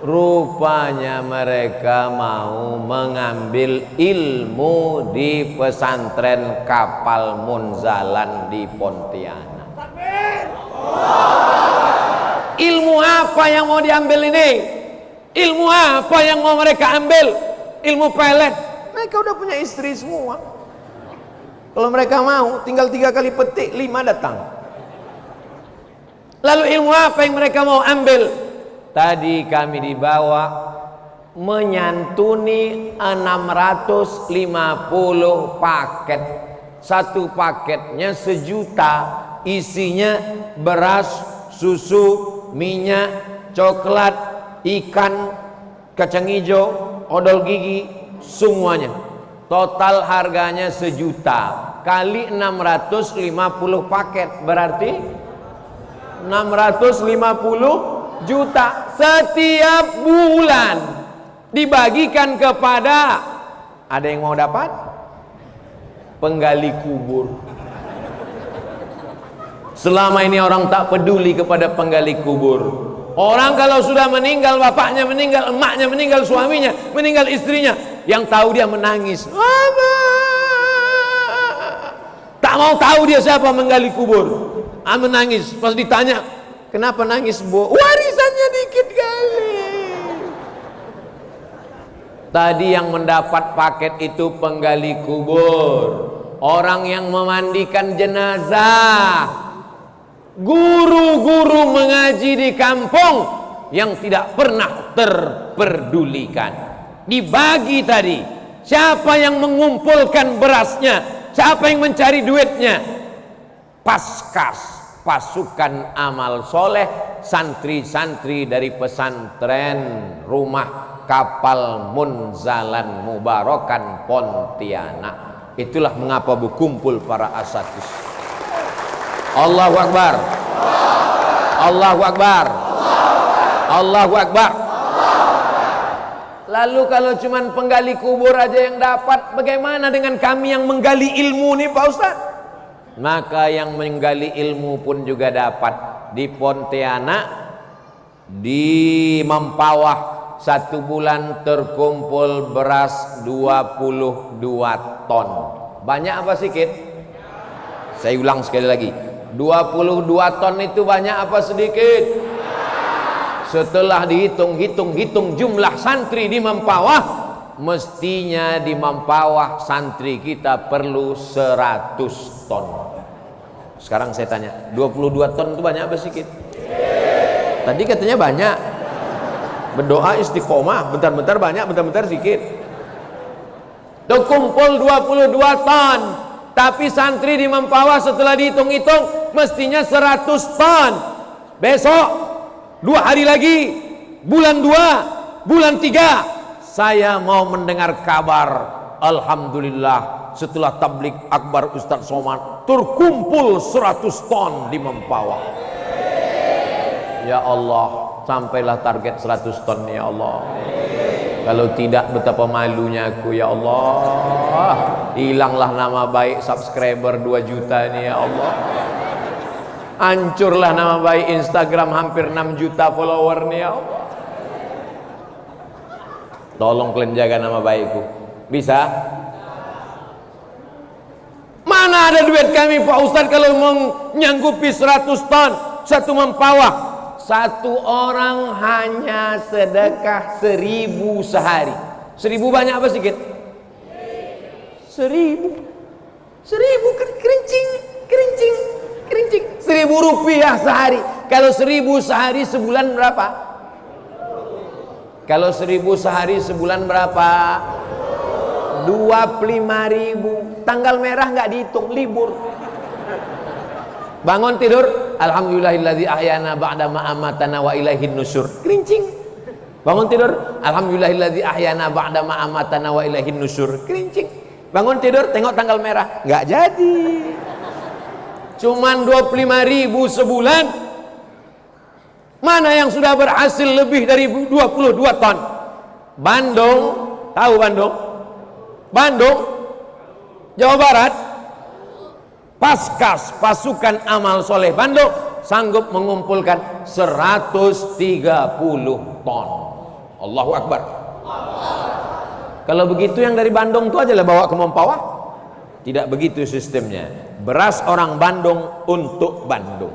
Rupanya mereka mau mengambil ilmu di pesantren Kapal Munzalan di Pontianak. Ilmu apa yang mau diambil ini? Ilmu apa yang mau mereka ambil? Ilmu pelet. Mereka udah punya istri semua. Kalau mereka mau, tinggal 3 kali petik, 5 datang. Lalu ilmu apa yang mereka mau ambil? Tadi kami dibawa menyantuni 650 paket. Satu paketnya 1 juta. Isinya beras, susu, minyak, coklat, ikan, kacang hijau, odol gigi, semuanya. Total harganya 1 juta kali 650 paket, berarti 650 juta setiap bulan dibagikan kepada, ada yang mau dapat? Penggali kubur. Selama ini orang tak peduli kepada penggali kubur. Orang kalau sudah meninggal, bapaknya meninggal, emaknya meninggal, suaminya meninggal, istrinya, yang tahu dia menangis. Tak mau tahu dia siapa menggali kubur. Menangis. Pas ditanya, kenapa nangis bu? Warisannya dikit kali. Tadi yang mendapat paket itu penggali kubur, orang yang memandikan jenazah, guru-guru mengaji di kampung yang tidak pernah terperdulikan. Dibagi tadi. Siapa yang mengumpulkan berasnya? Siapa yang mencari duitnya? Paskas, pasukan amal soleh, santri-santri dari pesantren Rumah Kapal Munzalan Mubarokan Pontianak. Itulah mengapa berkumpul para asatidz. Allahu Akbar. Allahu Akbar. Allahu Akbar. Lalu kalau cuman penggali kubur aja yang dapat, bagaimana dengan kami yang menggali ilmu nih Pak Ustaz? Maka yang menggali ilmu pun juga dapat. Di Pontianak, di Mempawah, 1 bulan terkumpul beras 22 ton. Banyak apa sedikit? Saya ulang sekali lagi, 22 ton itu banyak apa sedikit? Setelah dihitung jumlah santri di Mempawah, mestinya di Mempawah santri kita perlu 100 ton. Sekarang saya tanya, 22 ton itu banyak apa sedikit? Tadi katanya banyak. Berdoa istiqomah, bentar-bentar banyak, bentar-bentar sedikit. Terkumpul 22 ton, tapi santri di Mempawah setelah dihitung-hitung mestinya 100 ton. Besok 2 hari lagi, bulan 2, bulan 3, saya mau mendengar kabar, alhamdulillah setelah tablik akbar Ustadz Somad terkumpul 100 ton di Mempawah. Ya Allah, sampailah target 100 ton ya Allah. Kalau tidak, betapa malunya aku ya Allah. Hilanglah nama baik subscriber 2 juta ini ya Allah. Hancurlah nama baik Instagram hampir 6 juta follower nih ya Allah. Tolong kalian jaga nama baikku. Bisa? Mana ada duit kami Pak Ustadz kalau mau nyanggupi 100 ton satu Mempawah. Satu orang hanya sedekah 1000 sehari. 1000 banyak apa sedikit? 1000 kerincing 1000 rupiah sehari. Kalau 1000 sehari sebulan berapa? Kalau 1000 sehari sebulan berapa? 25.000. Tanggal merah nggak dihitung, libur. Bangun tidur, alhamdulillahilladzi ahyana ba'da ma amatana wa ilaihin nusyur. Kerincing. Bangun tidur, alhamdulillahilladzi ahyana ba'da ma amatana wa ilaihin nusyur. Kerincing. Bangun tidur, tengok tanggal merah, nggak jadi. Cuman 25.000 sebulan. Mana yang sudah berhasil lebih dari 22 ton? Bandung, tahu Bandung? Bandung, Jawa Barat. Paskas, pasukan amal soleh Bandung sanggup mengumpulkan 130 ton. Allahu Akbar. Kalau begitu yang dari Bandung itu aja lah bawa ke Mempawah. Tidak begitu sistemnya. Beras orang Bandung untuk Bandung,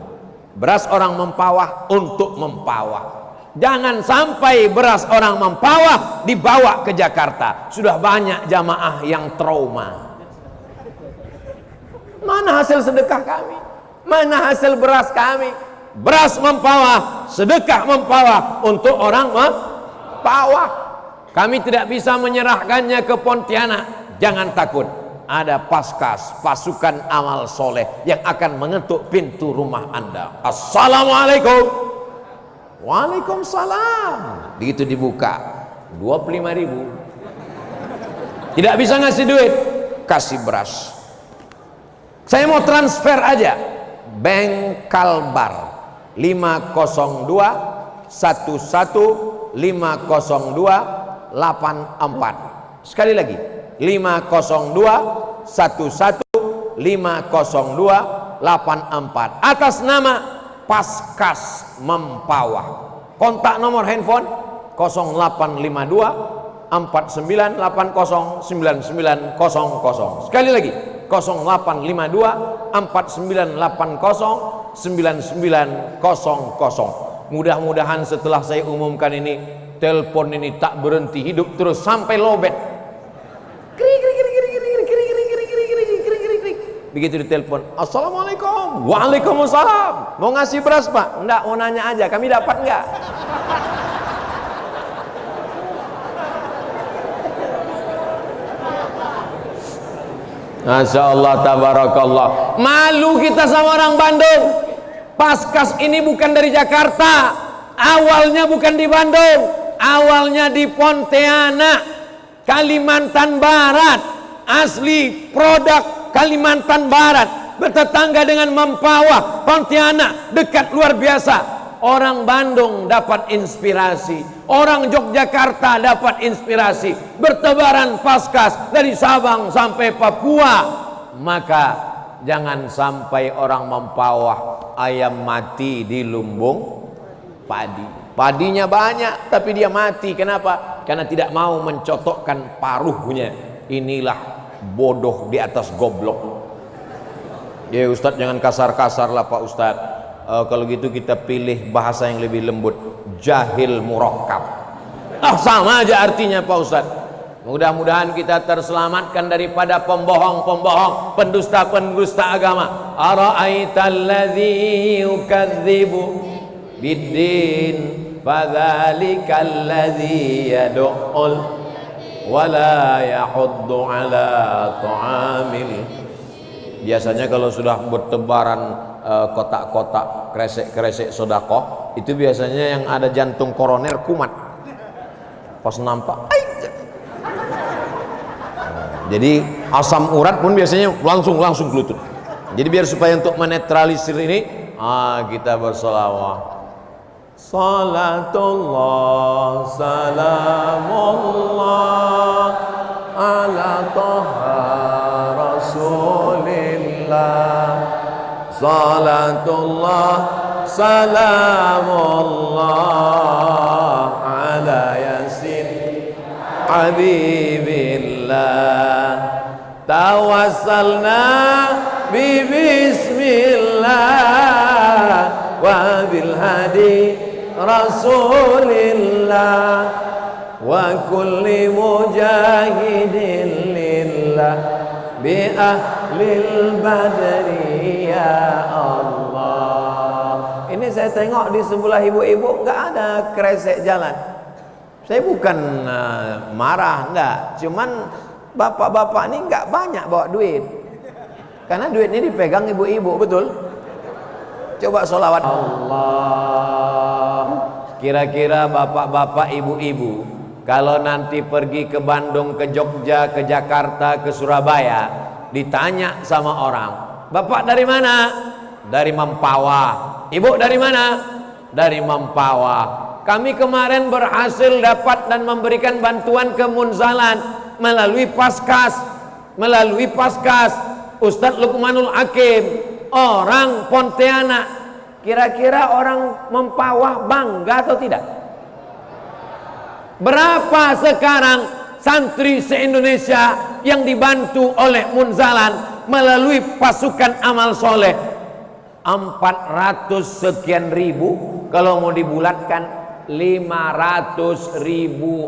beras orang Mempawah untuk Mempawah. Jangan sampai beras orang Mempawah dibawa ke Jakarta. Sudah banyak jamaah yang trauma. Mana hasil sedekah kami? Mana hasil beras kami? Beras Mempawah, sedekah Mempawah untuk orang Mempawah. Kami tidak bisa menyerahkannya ke Pontianak. Jangan takut, ada Paskas, pasukan amal soleh yang akan mengetuk pintu rumah Anda. Assalamualaikum. Waalaikumsalam. Begitu dibuka, 25.000. Tidak bisa ngasih duit, kasih beras. Saya mau transfer aja. Bank Kalbar 502 11 502 84. Sekali lagi, 502 11 502 84 atas nama Paskas Mempawah. Kontak nomor handphone 0852 4980 9900. Sekali lagi 0852 4980 9900. Mudah-mudahan setelah saya umumkan ini, telepon ini tak berhenti hidup terus sampai lobet. Begitu ditelepon, assalamualaikum. Waalaikumsalam. Mau ngasih beras Pak? Enggak, mau nanya aja, kami dapat enggak? Masya Allah, tabarakallah. Malu kita sama orang Bandung. Paskas ini bukan dari Jakarta. Awalnya bukan di Bandung, awalnya di Pontianak, Kalimantan Barat. Asli produk Kalimantan Barat, bertetangga dengan Mempawah, Pontianak, dekat luar biasa. orang Bandung dapat inspirasi, orang Yogyakarta dapat inspirasi, bertebaran Paskas dari Sabang sampai Papua. Maka jangan sampai orang mempawah ayam mati di lumbung padi. Padinya banyak tapi dia mati. Kenapa? Karena tidak mau mencotokkan paruhnya. Inilah bodoh di atas goblok. Ya Ustadz, jangan kasar-kasar lah Pak Ustadz. Kalau gitu kita pilih bahasa yang lebih lembut, jahil murakkab. Sama aja artinya Pak Ustadz. Mudah-mudahan kita terselamatkan daripada pembohong-pembohong, pendusta-pendusta agama. Ara'aital ladzi yukadzibu biddin fadzalikal ladzi yad'ul wala yahuddu ala ta'amil. Biasanya kalau sudah bertebaran kotak-kotak kresek-kresek sodakoh, itu biasanya yang ada jantung koroner kumat. Pas nampak, jadi asam urat pun biasanya langsung gelutut. Jadi biar supaya untuk menetralisir ini, kita bersolawat. Salatullah salamullah ala taha rasulillah. Salatullah salamullah ala yasin habibillah. Tawassalna bi bismillah wa bil hadi rasulillah wa kulli mujahidin lillah bi ahlil badri ya Allah. Ini saya tengok di sebelah ibu-ibu nggak ada kresek jalan. Saya bukan marah, enggak, cuman bapak-bapak ini nggak banyak bawa duit, karena duit ini dipegang ibu-ibu, betul? Coba sholawat Allah. Kira-kira bapak-bapak ibu-ibu kalau nanti pergi ke Bandung, ke Jogja, ke Jakarta, ke Surabaya, ditanya sama orang, bapak dari mana? Dari Mempawah. Ibu dari mana? Dari Mempawah. Kami kemarin berhasil dapat dan memberikan bantuan ke Munzalan melalui Paskas. Ustadz Lukmanul Hakim, orang Pontianak. Kira-kira orang Mempawah bangga atau tidak? Berapa sekarang santri se-Indonesia yang dibantu oleh Munzalan melalui pasukan amal soleh? 400 sekian ribu. Kalau mau dibulatkan 500.000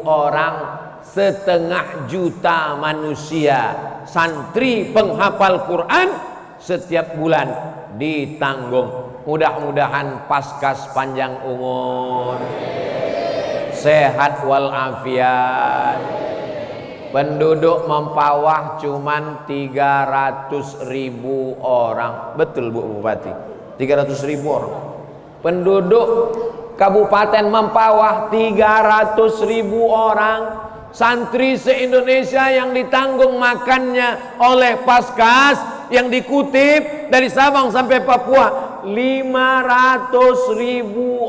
orang, 500.000 manusia santri penghafal Quran setiap bulan ditanggung. Mudah-mudahan Paskas panjang umur, sehat walafiat. Penduduk Mempawah cuman 300.000 orang. Betul Bu Bupati, 300.000 orang. Penduduk Kabupaten Mempawah 300.000 orang. Santri se-Indonesia yang ditanggung makannya oleh Paskas, yang dikutip dari Sabang sampai Papua 500.000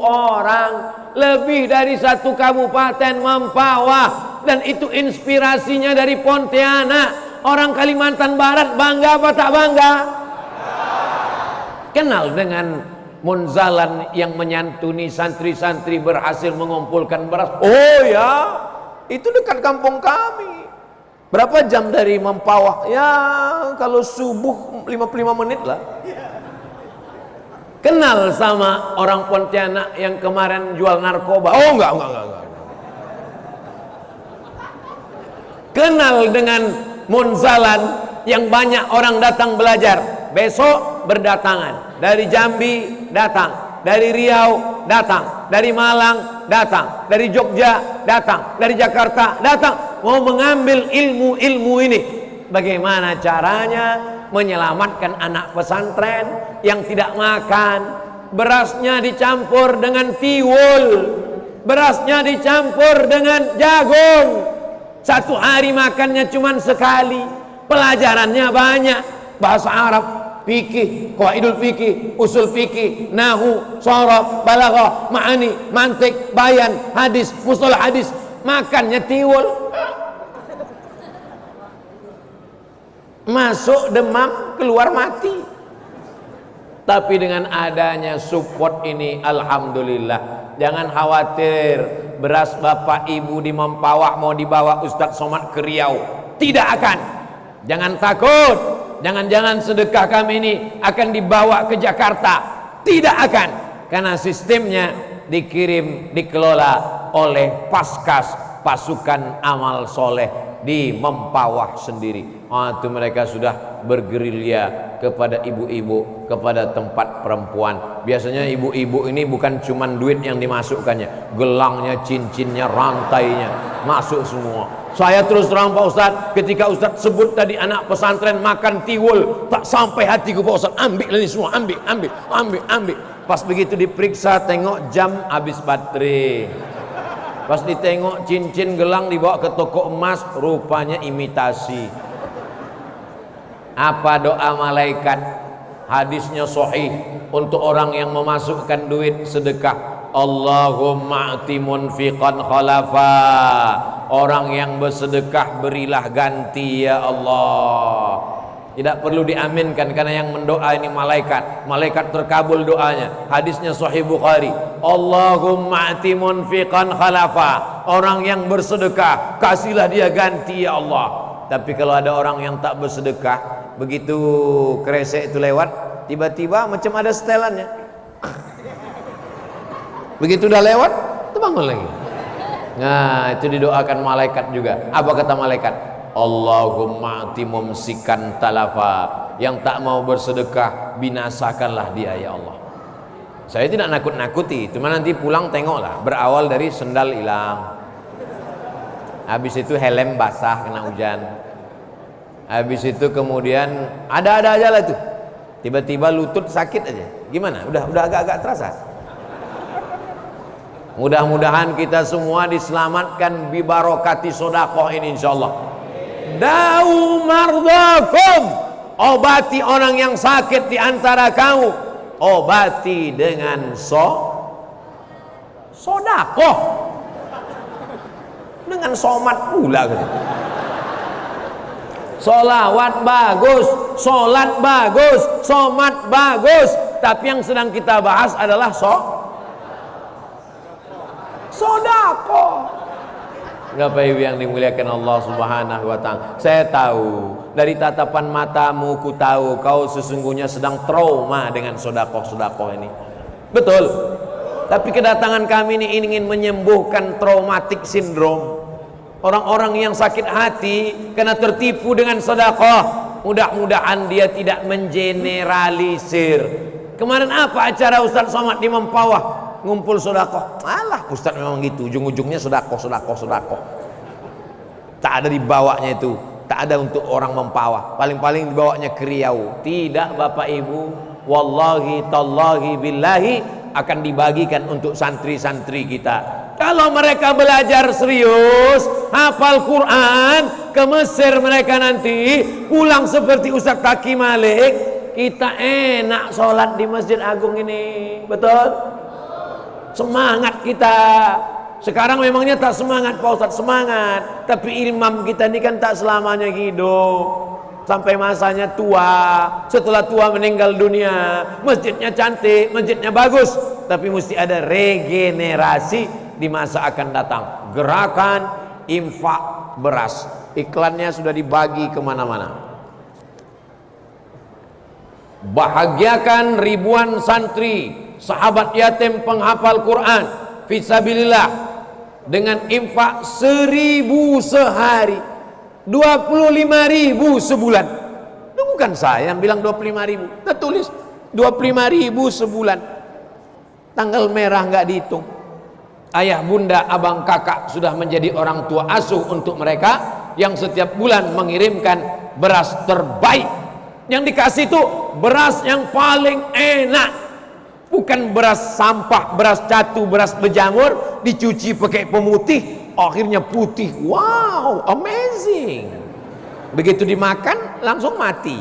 orang, lebih dari satu kabupaten Mempawah. Dan itu inspirasinya dari Pontianak. Orang Kalimantan Barat bangga apa tak bangga? Kenal dengan Munzalan yang menyantuni santri-santri berhasil mengumpulkan beras. Oh ya, itu dekat kampung kami. Berapa jam dari Mempawah? Ya kalau subuh 55 menit lah. Kenal sama orang Pontianak yang kemarin jual narkoba? Oh enggak. Kenal dengan Munzalan yang banyak orang datang belajar. Besok berdatangan dari Jambi datang, dari Riau datang, dari Malang datang, dari Jogja datang, dari Jakarta datang, mau mengambil ilmu-ilmu ini. Bagaimana caranya menyelamatkan anak pesantren yang tidak makan? Berasnya dicampur dengan tiwul, berasnya dicampur dengan jagung. Satu hari makannya cuma sekali, pelajarannya banyak, bahasa Arab, fikih, qaidul fikih, usul fikih, nahu, sharaf, balaghah, ma'ani, mantik, bayan, hadis, mustalah hadis, makannya tiwul. Masuk demam, keluar mati. Tapi dengan adanya support ini, alhamdulillah. Jangan khawatir, beras bapak ibu di Mempawah mau dibawa Ustadz Somad ke Riau, tidak akan. Jangan takut, jangan-jangan sedekah kami ini akan dibawa ke Jakarta, tidak akan. Karena sistemnya dikirim, dikelola oleh Paskas, pasukan amal soleh di Mempawah sendiri. Itu mereka sudah bergerilya kepada ibu-ibu, kepada tempat perempuan. Biasanya ibu-ibu ini bukan cuman duit yang dimasukkannya, gelangnya, cincinnya, rantainya masuk semua. Saya terus terang Pak Ustadz, ketika Ustadz sebut tadi anak pesantren makan tiwul, tak sampai hatiku Pak Ustadz, ambil ini semua, ambil. Pas begitu diperiksa, tengok jam habis baterai. Pas ditengok cincin gelang dibawa ke toko emas, rupanya imitasi. Apa doa malaikat? Hadisnya sahih untuk orang yang memasukkan duit sedekah. Allahumma a'ti munfiqan khalafa. Orang yang bersedekah berilah ganti ya Allah. Tidak perlu diaminkan karena yang mendoa ini malaikat. Malaikat terkabul doanya. Hadisnya sahih Bukhari. Allahumma a'ti munfiqan khalafa. Orang yang bersedekah kasihlah dia ganti ya Allah. Tapi kalau ada orang yang tak bersedekah, begitu kresek itu lewat, tiba-tiba macam ada setelannya. Begitu udah lewat, itu bangun lagi. Nah, itu didoakan malaikat juga. Apa kata malaikat? Allahumma ati mumsikan talafa. Yang tak mau bersedekah, binasakanlah dia ya Allah. Saya tidak nakut-nakuti, cuma nanti pulang tengoklah. Berawal dari sendal hilang, habis itu helm basah kena hujan, habis itu kemudian ada-ada aja lah tuh, tiba-tiba lutut sakit aja. Gimana? Udah agak-agak terasa. Mudah-mudahan kita semua diselamatkan bi barokati sedekah ini insyaallah. Da'u mardakum, obati orang yang sakit di antara kamu, obati dengan sedekah. Dengan somat pula gitu. Solawat bagus, solat bagus, somat bagus, tapi yang sedang kita bahas adalah sodako. Bapak Ibu yang dimuliakan Allah Subhanahu wa Ta'ala, saya tahu dari tatapan matamu, ku tahu kau sesungguhnya sedang trauma dengan sodako ini. Betul. Tapi kedatangan kami ini ingin menyembuhkan traumatik sindrom. Orang-orang yang sakit hati karena tertipu dengan sedekah, mudah-mudahan dia tidak mengeneralisir. Kemarin apa acara Ustadz Somad di Mempawah? Ngumpul sedekah. Alah, Ustadz memang gitu, ujung-ujungnya sedekah. Tak ada dibawanya itu, tak ada untuk orang Mempawah. Paling-paling dibawanya ke Riau. Tidak Bapak Ibu, wallahi tallahi billahi akan dibagikan untuk santri-santri kita. Kalau mereka belajar serius, hafal Quran, ke Mesir mereka nanti pulang seperti Ustaz Taki Malik, kita enak sholat di Masjid Agung ini. Betul? Semangat kita. Sekarang memangnya tak semangat Pak Ustaz, semangat. Tapi imam kita ini kan tak selamanya hidup. Sampai masanya tua, setelah tua meninggal dunia, masjidnya cantik, masjidnya bagus, tapi mesti ada regenerasi di masa akan datang. Gerakan infak beras, iklannya sudah dibagi kemana-mana. Bahagiakan ribuan santri, sahabat yatim penghafal Quran fisabilillah dengan infak 1.000 sehari, 25.000 sebulan. Itu bukan saya yang bilang 25.000, kita tulis 25.000 sebulan. Tanggal merah nggak dihitung. Ayah, bunda, abang, kakak sudah menjadi orang tua asuh untuk mereka yang setiap bulan mengirimkan beras terbaik. Yang dikasih itu beras yang paling enak, bukan beras sampah, beras catu, beras berjamur dicuci pakai pemutih akhirnya putih. Wow, amazing. Begitu dimakan langsung mati.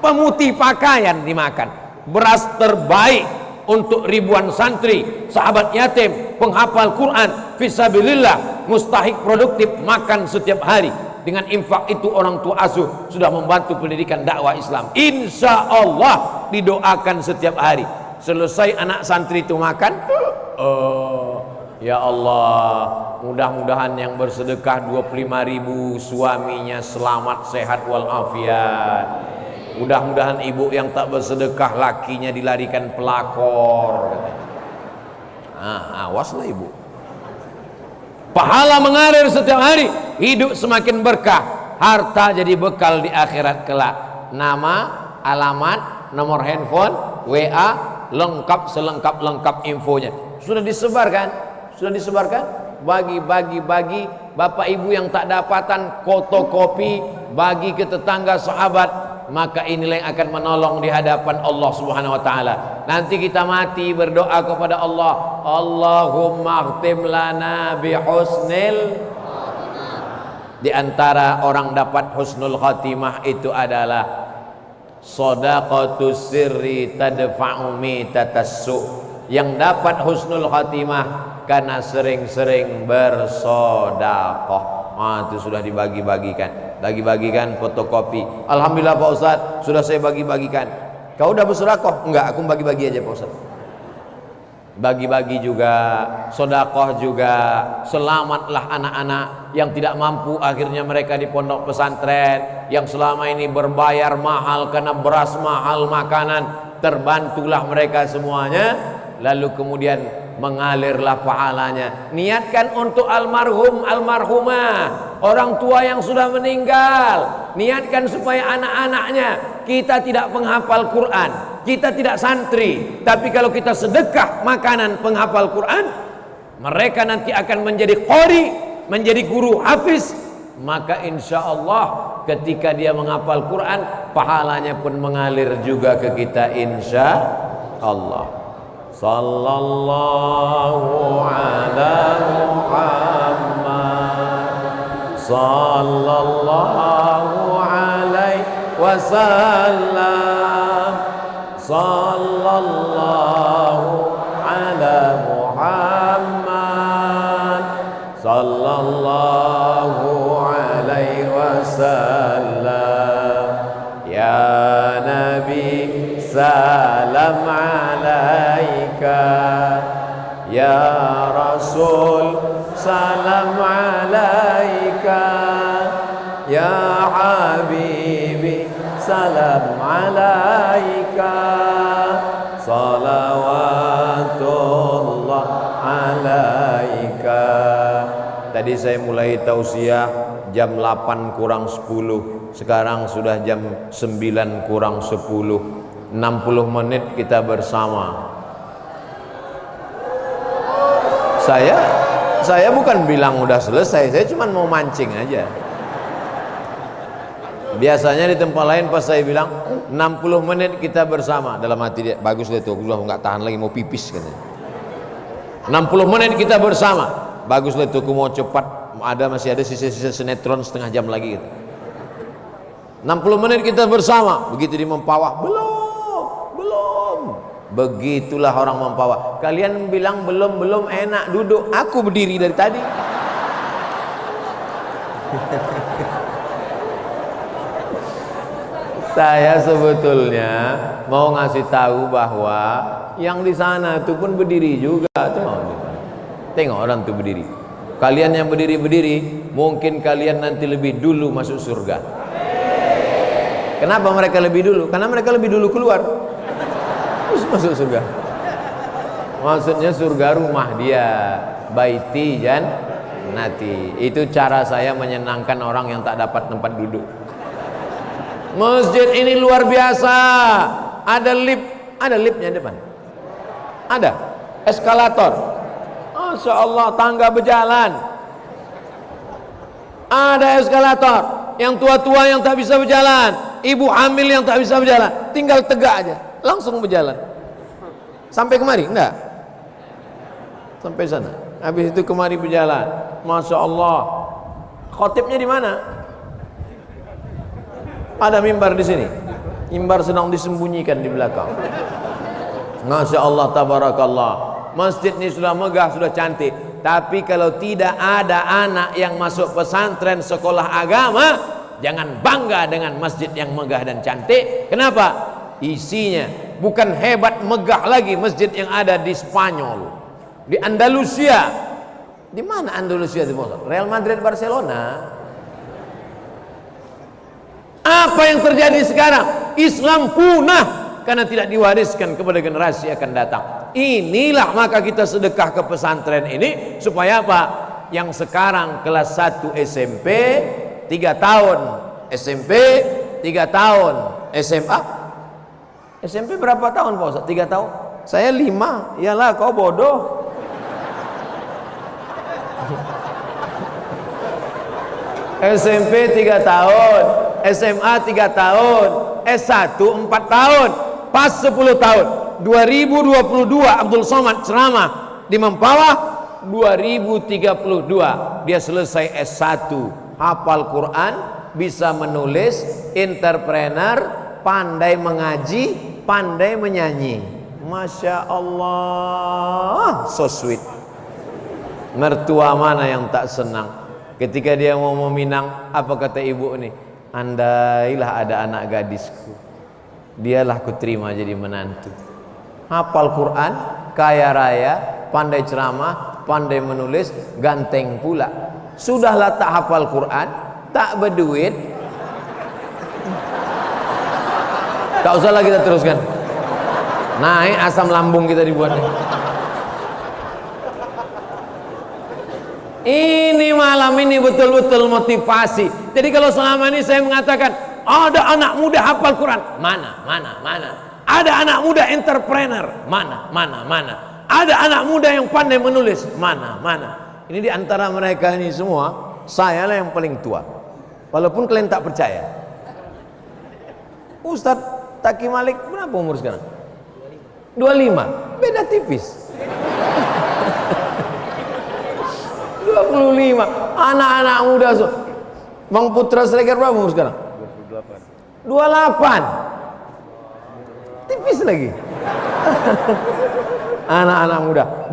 pemutih pakaian dimakan, beras terbaik untuk ribuan santri, sahabat yatim, penghafal Quran, fisabilillah, mustahik produktif, makan setiap hari. Dengan infak itu orang tua asuh sudah membantu pendidikan dakwah Islam. Insya Allah didoakan setiap hari. Selesai anak santri itu makan, ya Allah, mudah-mudahan yang bersedekah 25.000 suaminya selamat sehat walafiat. Mudah-mudahan ibu yang tak bersedekah lakinya dilarikan pelakor. Awaslah ibu. Pahala mengalir setiap hari, hidup semakin berkah, harta jadi bekal di akhirat kelak. Nama, alamat, nomor handphone, WA, lengkap selengkap-lengkap infonya. Sudah disebarkan? Sudah disebarkan? Bagi Bapak Ibu yang tak dapatan fotokopi, bagi ke tetangga sahabat. Maka inilah yang akan menolong di hadapan Allah Subhanahu wa taala. Nanti kita mati berdoa kepada Allah, Allahumma khtim lana bi husnil. Di antara orang dapat husnul khatimah itu adalah shadaqatus sirri tadfa'u mitatassu. Yang dapat husnul khatimah karena sering-sering bersedekah. Itu sudah dibagi-bagikan fotokopi. Alhamdulillah Pak Ustaz, sudah saya bagi-bagikan. Kau udah bersedekah? Enggak, aku bagi-bagi aja Pak Ustaz. Bagi-bagi juga, sedekah juga. Selamatlah anak-anak yang tidak mampu, akhirnya mereka di pondok pesantren, yang selama ini berbayar mahal karena beras mahal, makanan, terbantulah mereka semuanya. Lalu kemudian mengalirlah pahalanya. Niatkan untuk almarhum, almarhumah, orang tua yang sudah meninggal. Niatkan supaya anak-anaknya, kita tidak penghafal Quran, kita tidak santri, tapi kalau kita sedekah makanan penghafal Quran, mereka nanti akan menjadi qori, menjadi guru hafiz. Maka insya Allah ketika dia menghafal Quran, pahalanya pun mengalir juga ke kita insya Allah. Sallallahu ala Muhammad sallallahu alaihi wasallam. Sallallahu ala Muhammad sallallahu alaihi wasallam. Ya Nabi salam alaika, ya Rasul salam alaika, ya Habibi salam alaika, salawatullah alaika. Tadi saya mulai tausiah jam 8 kurang 10, sekarang sudah jam 9 kurang 10. 60 menit kita bersama. Saya bukan bilang udah selesai, saya cuma mau mancing aja. Biasanya di tempat lain pas saya bilang 60 menit kita bersama, dalam hati dia, bagus deh tuh, gua nggak tahan lagi mau pipis katanya. 60 menit kita bersama, bagus deh tuh, aku mau cepat, masih ada sisa-sisa sinetron setengah jam lagi gitu. 60 menit kita bersama, begitu di Mempawah, belum. Begitulah orang Mempawah. Kalian bilang belum enak duduk, aku berdiri dari tadi. Saya sebetulnya mau ngasih tahu bahwa yang di sana itu pun berdiri juga. Tengok orang itu berdiri. Kalian yang berdiri, mungkin kalian nanti lebih dulu masuk surga. Kenapa mereka lebih dulu? Karena mereka lebih dulu keluar, terus masuk surga. Maksudnya surga rumah dia, baiti jannati. Itu cara saya menyenangkan orang yang tak dapat tempat duduk. Masjid ini luar biasa. Ada liftnya depan. Ada eskalator. Masya Allah, tangga berjalan. Ada eskalator. Yang tua-tua yang tak bisa berjalan, ibu hamil yang tak bisa berjalan, tinggal tegak aja, langsung berjalan. Sampai kemari? Enggak. Sampai sana. Habis itu kemari berjalan. Masya Allah. Khotibnya di mana? Ada mimbar di sini. Mimbar sedang disembunyikan di belakang. Masya Allah, tabarakallah. Masjid ini sudah megah, sudah cantik. Tapi kalau tidak ada anak yang masuk pesantren sekolah agama, jangan bangga dengan masjid yang megah dan cantik. Kenapa? Isinya bukan hebat megah lagi masjid yang ada di Spanyol, di Andalusia. Di mana Andalusia di Real Madrid, Barcelona. Apa yang terjadi sekarang? Islam punah karena tidak diwariskan kepada generasi akan datang. Inilah maka kita sedekah ke pesantren ini supaya apa? Yang sekarang kelas 1 SMP 3 tahun, SMP 3 tahun, SMA SMP berapa tahun Pak Ustaz? 3 tahun? Saya 5. Iyalah kau bodoh. SMP 3 tahun, SMA 3 tahun, S1 4 tahun, pas 10 tahun. 2022 Abdul Somad ceramah di Mempawah. 2032 dia selesai S1, hafal Quran, bisa menulis, entrepreneur, pandai mengaji, pandai menyanyi. Masya Allah, so sweet. Mertua mana yang tak senang ketika dia mau meminang? Apa kata ibu nih? Andailah ada anak gadisku, dialah kuterima jadi menantu. Hafal Quran, kaya raya, pandai ceramah, pandai menulis, ganteng pula. Sudahlah tak hafal Quran, tak berduit, tak usahlah kita teruskan. Naik asam lambung kita dibuat. Ini malam ini betul-betul motivasi. Jadi kalau selama ini saya mengatakan ada anak muda hafal Quran, mana? Ada anak muda entrepreneur, mana? Ada anak muda yang pandai menulis, mana? Ini di antara mereka ini semua, saya lah yang paling tua. Walaupun kalian tak percaya. Ustadz Taki Malik berapa umur sekarang? 25. Beda tipis. 25. Anak-anak muda. Bang Putra Sregar berapa umur sekarang? 28. Tipis lagi. Anak-anak muda.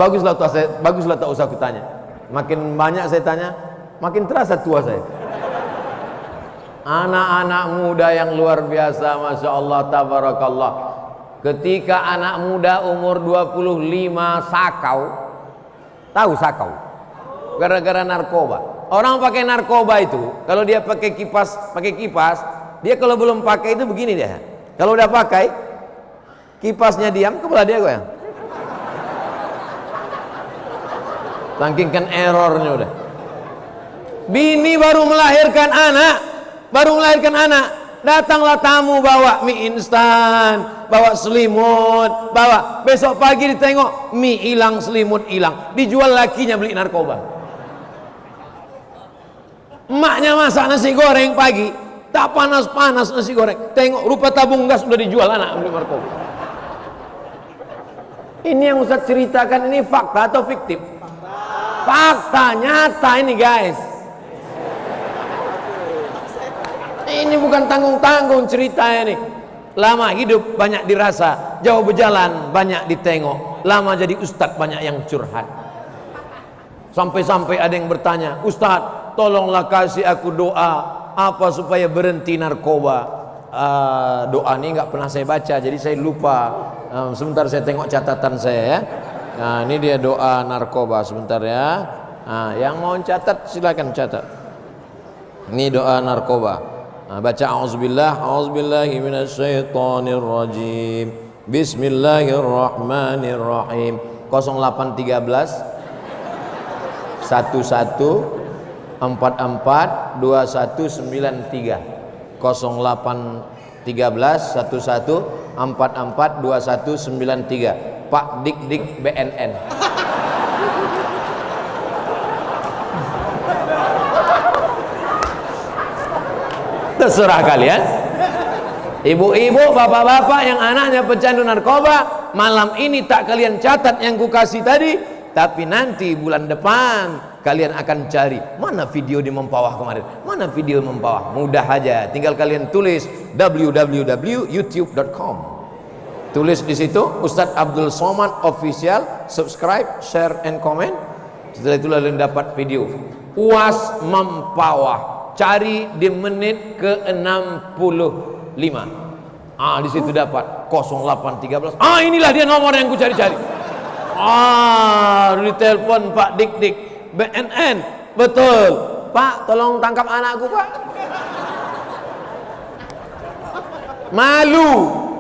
Baguslah tak usah aku tanya. Makin banyak saya tanya, makin terasa tua saya. Anak-anak muda yang luar biasa, Masya Allah, tabarakallah. Ketika anak muda umur 25 sakau. Tahu sakau? Gara-gara narkoba. Orang pakai narkoba itu, kalau dia pakai kipas, dia kalau belum pakai itu begini dia. Kalau udah pakai, kipasnya diam, kepala dia goyang. Saking kan errornya udah. Bini baru melahirkan anak, datanglah tamu bawa mie instan, bawa selimut, bawa. Besok pagi ditengok mie hilang, selimut hilang, dijual lakinya beli narkoba. Emaknya masak nasi goreng pagi, tak panas-panas nasi goreng, tengok rupa tabung gas udah dijual anak beli narkoba. Ini yang Ustaz ceritakan ini fakta atau fiktif? Fakta nyata ini guys. Ini bukan tanggung-tanggung ceritanya nih. Lama hidup banyak dirasa, jauh berjalan banyak ditengok, lama jadi ustadz banyak yang curhat. Sampai-sampai ada yang bertanya, Ustadz tolonglah kasih aku doa apa supaya berhenti narkoba. Doa ini nggak pernah saya baca, jadi saya lupa. Sebentar saya tengok catatan saya ya. Nah ini dia doa narkoba, sebentar ya. Nah, yang mau catat silakan catat. Ini doa narkoba. Nah, baca a'udzubillahi minasyaitonirrajim. Bismillahirrahmanirrahim. 0813 11 44 2193. 0813 11 44 2193. Pak Dik BNN. Terserah kalian. Ibu-ibu, bapak-bapak yang anaknya pecandu narkoba, malam ini tak kalian catat yang ku kasih tadi, Tapi nanti bulan depan kalian akan cari mana video di Mempawah kemarin, mana video Mempawah. Mudah aja, tinggal kalian tulis www.youtube.com. Tulis di situ Ustadz Abdul Somad Official, subscribe, share, and comment. Setelah itu lalu dapat video UAS Mempawah. Cari di menit ke-65. Di situ dapat 0813. Inilah dia nomor yang ku cari-cari. Ditelepon Pak Dik-Dik BNN. Betul. Pak, tolong tangkap anakku, Pak. Malu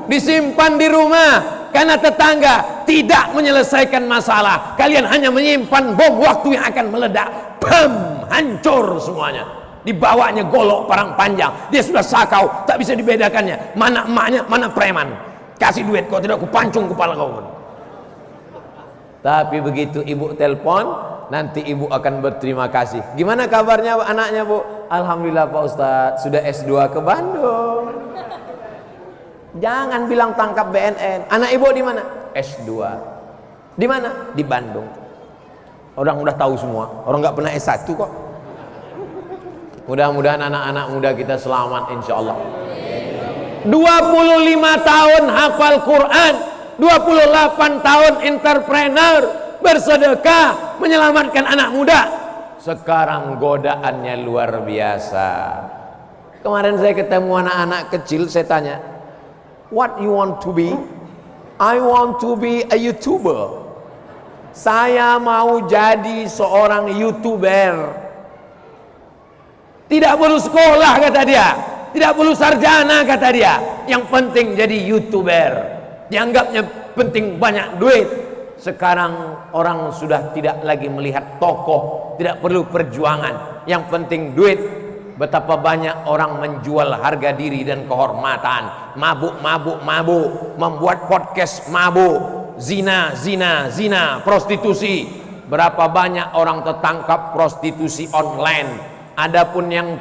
disimpan di rumah karena tetangga tidak menyelesaikan masalah. Kalian hanya menyimpan bom waktu yang akan meledak. Bam, hancur semuanya. Dibawanya golok parang panjang. Dia sudah sakau, tak bisa dibedakannya mana emaknya, mana preman. Kasih duit, kalau tidak aku pancung kepala kau. Tapi begitu ibu telepon, nanti ibu akan berterima kasih. Gimana kabarnya anaknya, Bu? Alhamdulillah Pak Ustadz, sudah S2 ke Bandung. Jangan bilang tangkap BNN. Anak ibu di mana? S2. Di mana? Di Bandung. Orang udah tahu semua. Orang nggak pernah S1 kok. Mudah-mudahan anak-anak muda kita selamat insya Allah. 25 tahun hafal Quran, 28 tahun entrepreneur, bersedekah, menyelamatkan anak muda. Sekarang godaannya luar biasa. Kemarin saya ketemu anak-anak kecil, saya tanya, what you want to be? I want to be a YouTuber. Saya mau jadi seorang YouTuber. Tidak perlu sekolah kata dia, tidak perlu sarjana kata dia. Yang penting jadi YouTuber. Dianggapnya penting banyak duit. Sekarang orang sudah tidak lagi melihat tokoh, tidak perlu perjuangan. Yang penting duit. Betapa banyak orang menjual harga diri dan kehormatan. Mabuk, membuat podcast mabuk, zina, prostitusi. Berapa banyak orang tertangkap prostitusi online. Adapun yang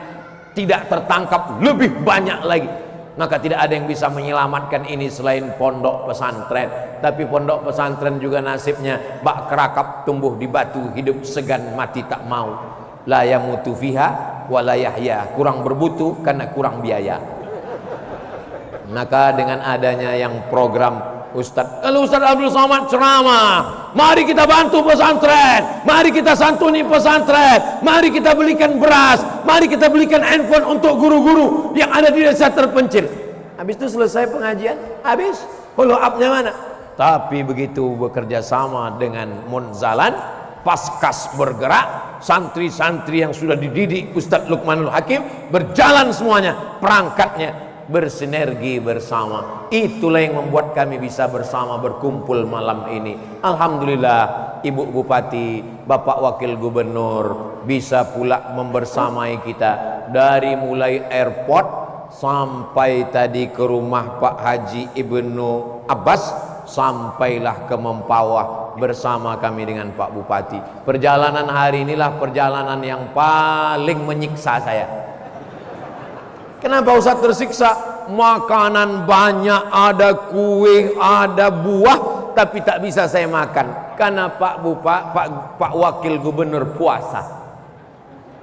tidak tertangkap lebih banyak lagi. Maka tidak ada yang bisa menyelamatkan ini selain pondok pesantren. Tapi pondok pesantren juga nasibnya bak kerakap tumbuh di batu, hidup segan mati tak mau. La yamutu fiha wa la yahya. Kurang berbutu karena kurang biaya. Maka dengan adanya yang program kalau Ustadz Abdul Somad ceramah, mari kita bantu pesantren, mari kita santuni pesantren, mari kita belikan beras, mari kita belikan handphone untuk guru-guru yang ada di desa terpencil. Habis itu selesai pengajian, habis follow up-nya mana? Tapi begitu bekerja sama dengan Munzalan, Paskas bergerak, santri-santri yang sudah dididik Ustadz Luqmanul Hakim berjalan semuanya, perangkatnya bersinergi bersama. Itulah yang membuat kami bisa bersama berkumpul malam ini. Alhamdulillah Ibu Bupati, Bapak Wakil Gubernur bisa pula membersamai kita dari mulai airport sampai tadi ke rumah Pak Haji Ibnu Abbas, sampailah ke Mempawah bersama kami dengan Pak Bupati. Perjalanan hari inilah perjalanan yang paling menyiksa saya. Kenapa Ustaz tersiksa? Makanan banyak, ada kue, ada buah, tapi tak bisa saya makan karena Pak Wakil Gubernur puasa.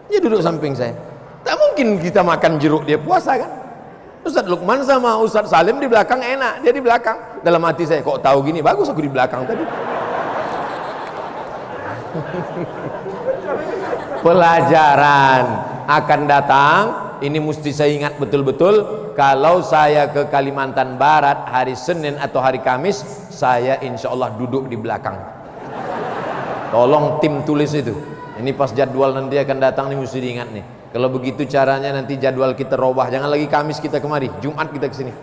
Dia duduk samping saya. Tak mungkin kita makan jeruk dia puasa kan? Ustaz Luqman sama Ustaz Salim di belakang enak, dia di belakang. Dalam hati saya, kok tahu gini, bagus aku di belakang tadi. Pelajaran akan datang. Ini mesti saya ingat betul-betul. Kalau saya ke Kalimantan Barat hari Senin atau hari Kamis, saya insya Allah duduk di belakang. Tolong tim tulis itu. Ini pas jadwal nanti akan datang nih mesti diingat nih. Kalau begitu caranya nanti jadwal kita robah. Jangan lagi Kamis kita kemari, Jumat kita kesini.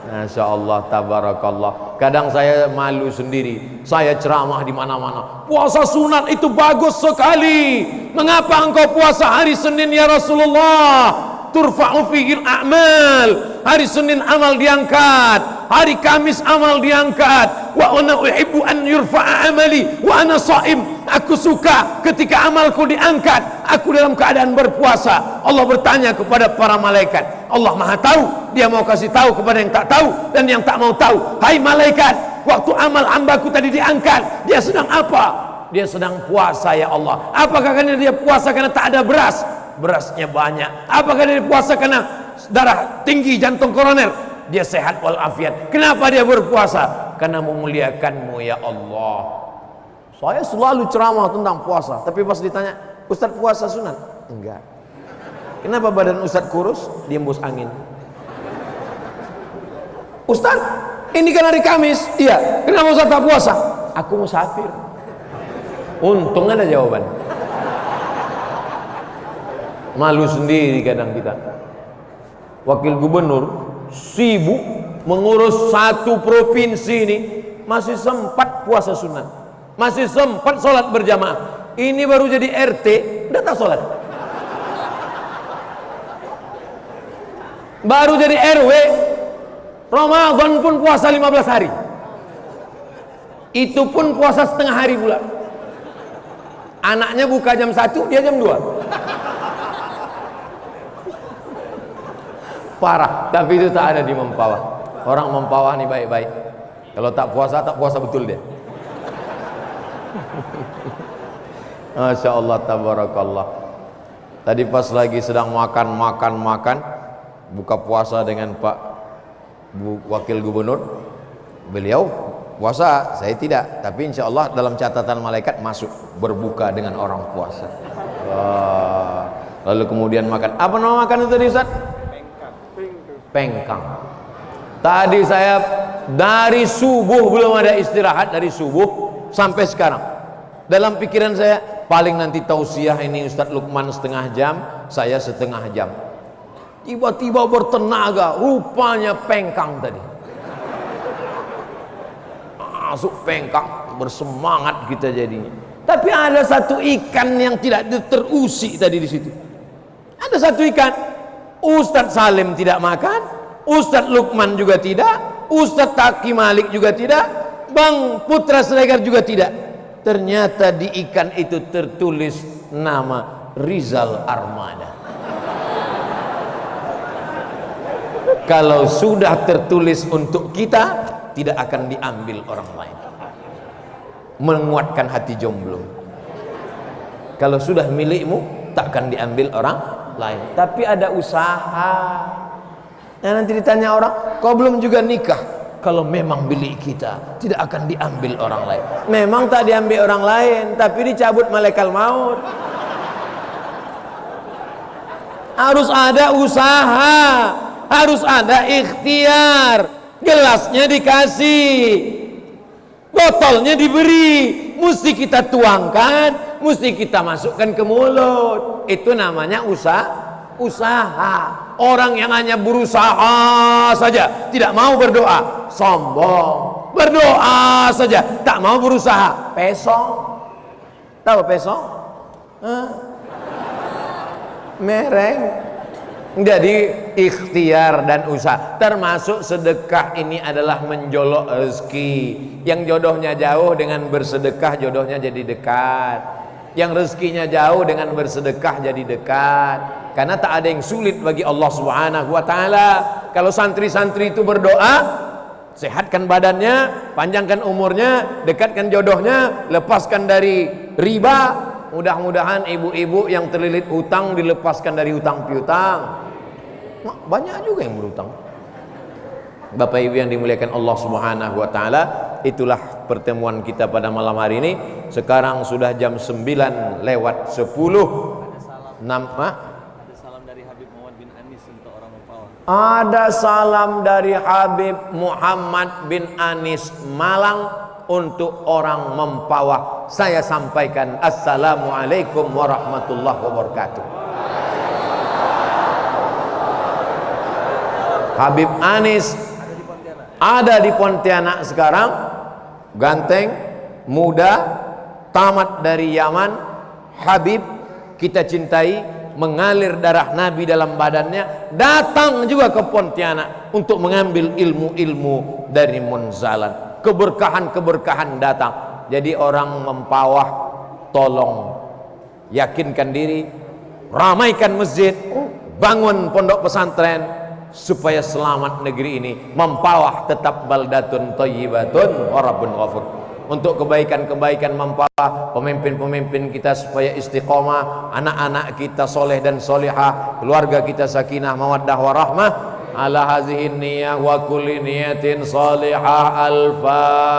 Masya Allah, tabarakallah. Kadang saya malu sendiri. Saya ceramah di mana-mana. Puasa sunat itu bagus sekali. Mengapa engkau puasa hari Senin ya Rasulullah? Turfa'u fihil a'mal. Hari Senin amal diangkat. Hari Kamis amal diangkat. Wa ana uhibbu an yurfa'a amali wa ana sha'im. Aku suka ketika amalku diangkat, aku dalam keadaan berpuasa. Allah bertanya kepada para malaikat, Allah Maha tahu, Dia mau kasih tahu kepada yang tak tahu dan yang tak mau tahu. Hai malaikat, waktu amal hambaku tadi diangkat, dia sedang apa? Dia sedang puasa ya Allah. Apakah karena dia puasa karena tak ada beras? Berasnya banyak. Apakah dia puasa karena darah tinggi, jantung koroner? Dia sehat walafiat. Kenapa dia berpuasa? Karena memuliakanmu ya Allah. Saya selalu ceramah tentang puasa, tapi pas ditanya, Ustaz puasa sunat? Enggak. Kenapa badan Ustaz kurus? Dia embus angin. Ustaz, ini kan hari Kamis. Iya. Kenapa Ustaz tak puasa? Aku musafir. Untung ada jawaban. Malu sendiri kadang kita. Wakil gubernur sibuk mengurus satu provinsi ini, masih sempat puasa sunat, masih sempat sholat berjamaah. Ini baru jadi RT udah tak sholat, baru jadi RW Ramadan pun puasa 15 hari, itu pun puasa setengah hari pula. Anaknya buka jam 1, dia jam 2. Parah, tapi itu tak ada di Mempawah. Orang Mempawah nih baik-baik. Kalau tak puasa betul dia. Masya Allah, tabarakallah. Tadi pas lagi sedang makan, buka puasa dengan Pak Wakil Gubernur, beliau puasa, saya tidak, tapi insya Allah dalam catatan malaikat masuk berbuka dengan orang puasa. Lalu kemudian makan, apa nama makan itu tadi Ustaz? Pengkang. Tadi saya dari subuh belum ada istirahat, dari subuh sampai sekarang. Dalam pikiran saya, paling nanti tausiah ini Ustaz Lukman setengah jam, saya setengah jam. Tiba-tiba bertenaga, rupanya pengkang tadi. Masuk pengkang, bersemangat kita jadinya. Tapi ada satu ikan yang tidak terusik tadi di situ. Ada satu ikan, Ustadz Salim tidak makan, Ustadz Lukman juga tidak, Ustadz Taki Malik juga tidak, Bang Putra Siregar juga tidak. Ternyata di ikan itu tertulis nama Rizal Armada. Kalau sudah tertulis untuk kita, tidak akan diambil orang lain. Menguatkan hati jomblo. Kalau sudah milikmu, tak akan diambil orang lain. Tapi ada usaha. Nah, nanti ditanya orang, kau belum juga nikah? Kalau memang milik kita, tidak akan diambil orang lain. Memang tak diambil orang lain, tapi dicabut malaikat maut. Harus ada usaha, harus ada ikhtiar. Gelasnya dikasih, botolnya diberi, mesti kita tuangkan, mesti kita masukkan ke mulut. Itu namanya usaha. Orang yang hanya berusaha saja, tidak mau berdoa, sombong. Berdoa saja, tak mau berusaha, pesong. Tahu pesong? Mereng. Jadi ikhtiar dan usaha, termasuk sedekah ini adalah menjolok rezeki. Yang jodohnya jauh dengan bersedekah, jodohnya jadi dekat. Yang rezekinya jauh dengan bersedekah jadi dekat. Karena tak ada yang sulit bagi Allah Subhanahu wa taala. Kalau santri-santri itu berdoa, sehatkan badannya, panjangkan umurnya, dekatkan jodohnya, lepaskan dari riba. Mudah-mudahan ibu-ibu yang terlilit hutang dilepaskan dari hutang piutang. Banyak juga yang berhutang. Bapak Ibu yang dimuliakan Allah Subhanahu wa taala, itulah pertemuan kita pada malam hari ini. Sekarang sudah jam 9 lewat 10. Ada salam dari Habib Muhammad bin Anis untuk orang Mempawah. Ada salam dari Habib Muhammad bin Anis Malang untuk orang Mempawah. Saya sampaikan assalamualaikum warahmatullahi wabarakatuh. Habib Anis ada di Pontianak sekarang, ganteng, muda, tamat dari Yaman. Habib kita cintai, mengalir darah Nabi dalam badannya, datang juga ke Pontianak untuk mengambil ilmu-ilmu dari Munzalan. Keberkahan-keberkahan datang. Jadi orang Mempawah, tolong yakinkan diri, ramaikan masjid, bangun pondok pesantren, supaya selamat negeri ini, mempawah tetap baldatun thayyibatun wa rabbun ghafur. Untuk kebaikan-kebaikan mempawah pemimpin-pemimpin kita supaya istiqomah, anak-anak kita soleh dan solihah, keluarga kita sakinah mawaddah warahmah. Ala hazihi niyyah wa kulli niyatin salihah. Al-Fatihah.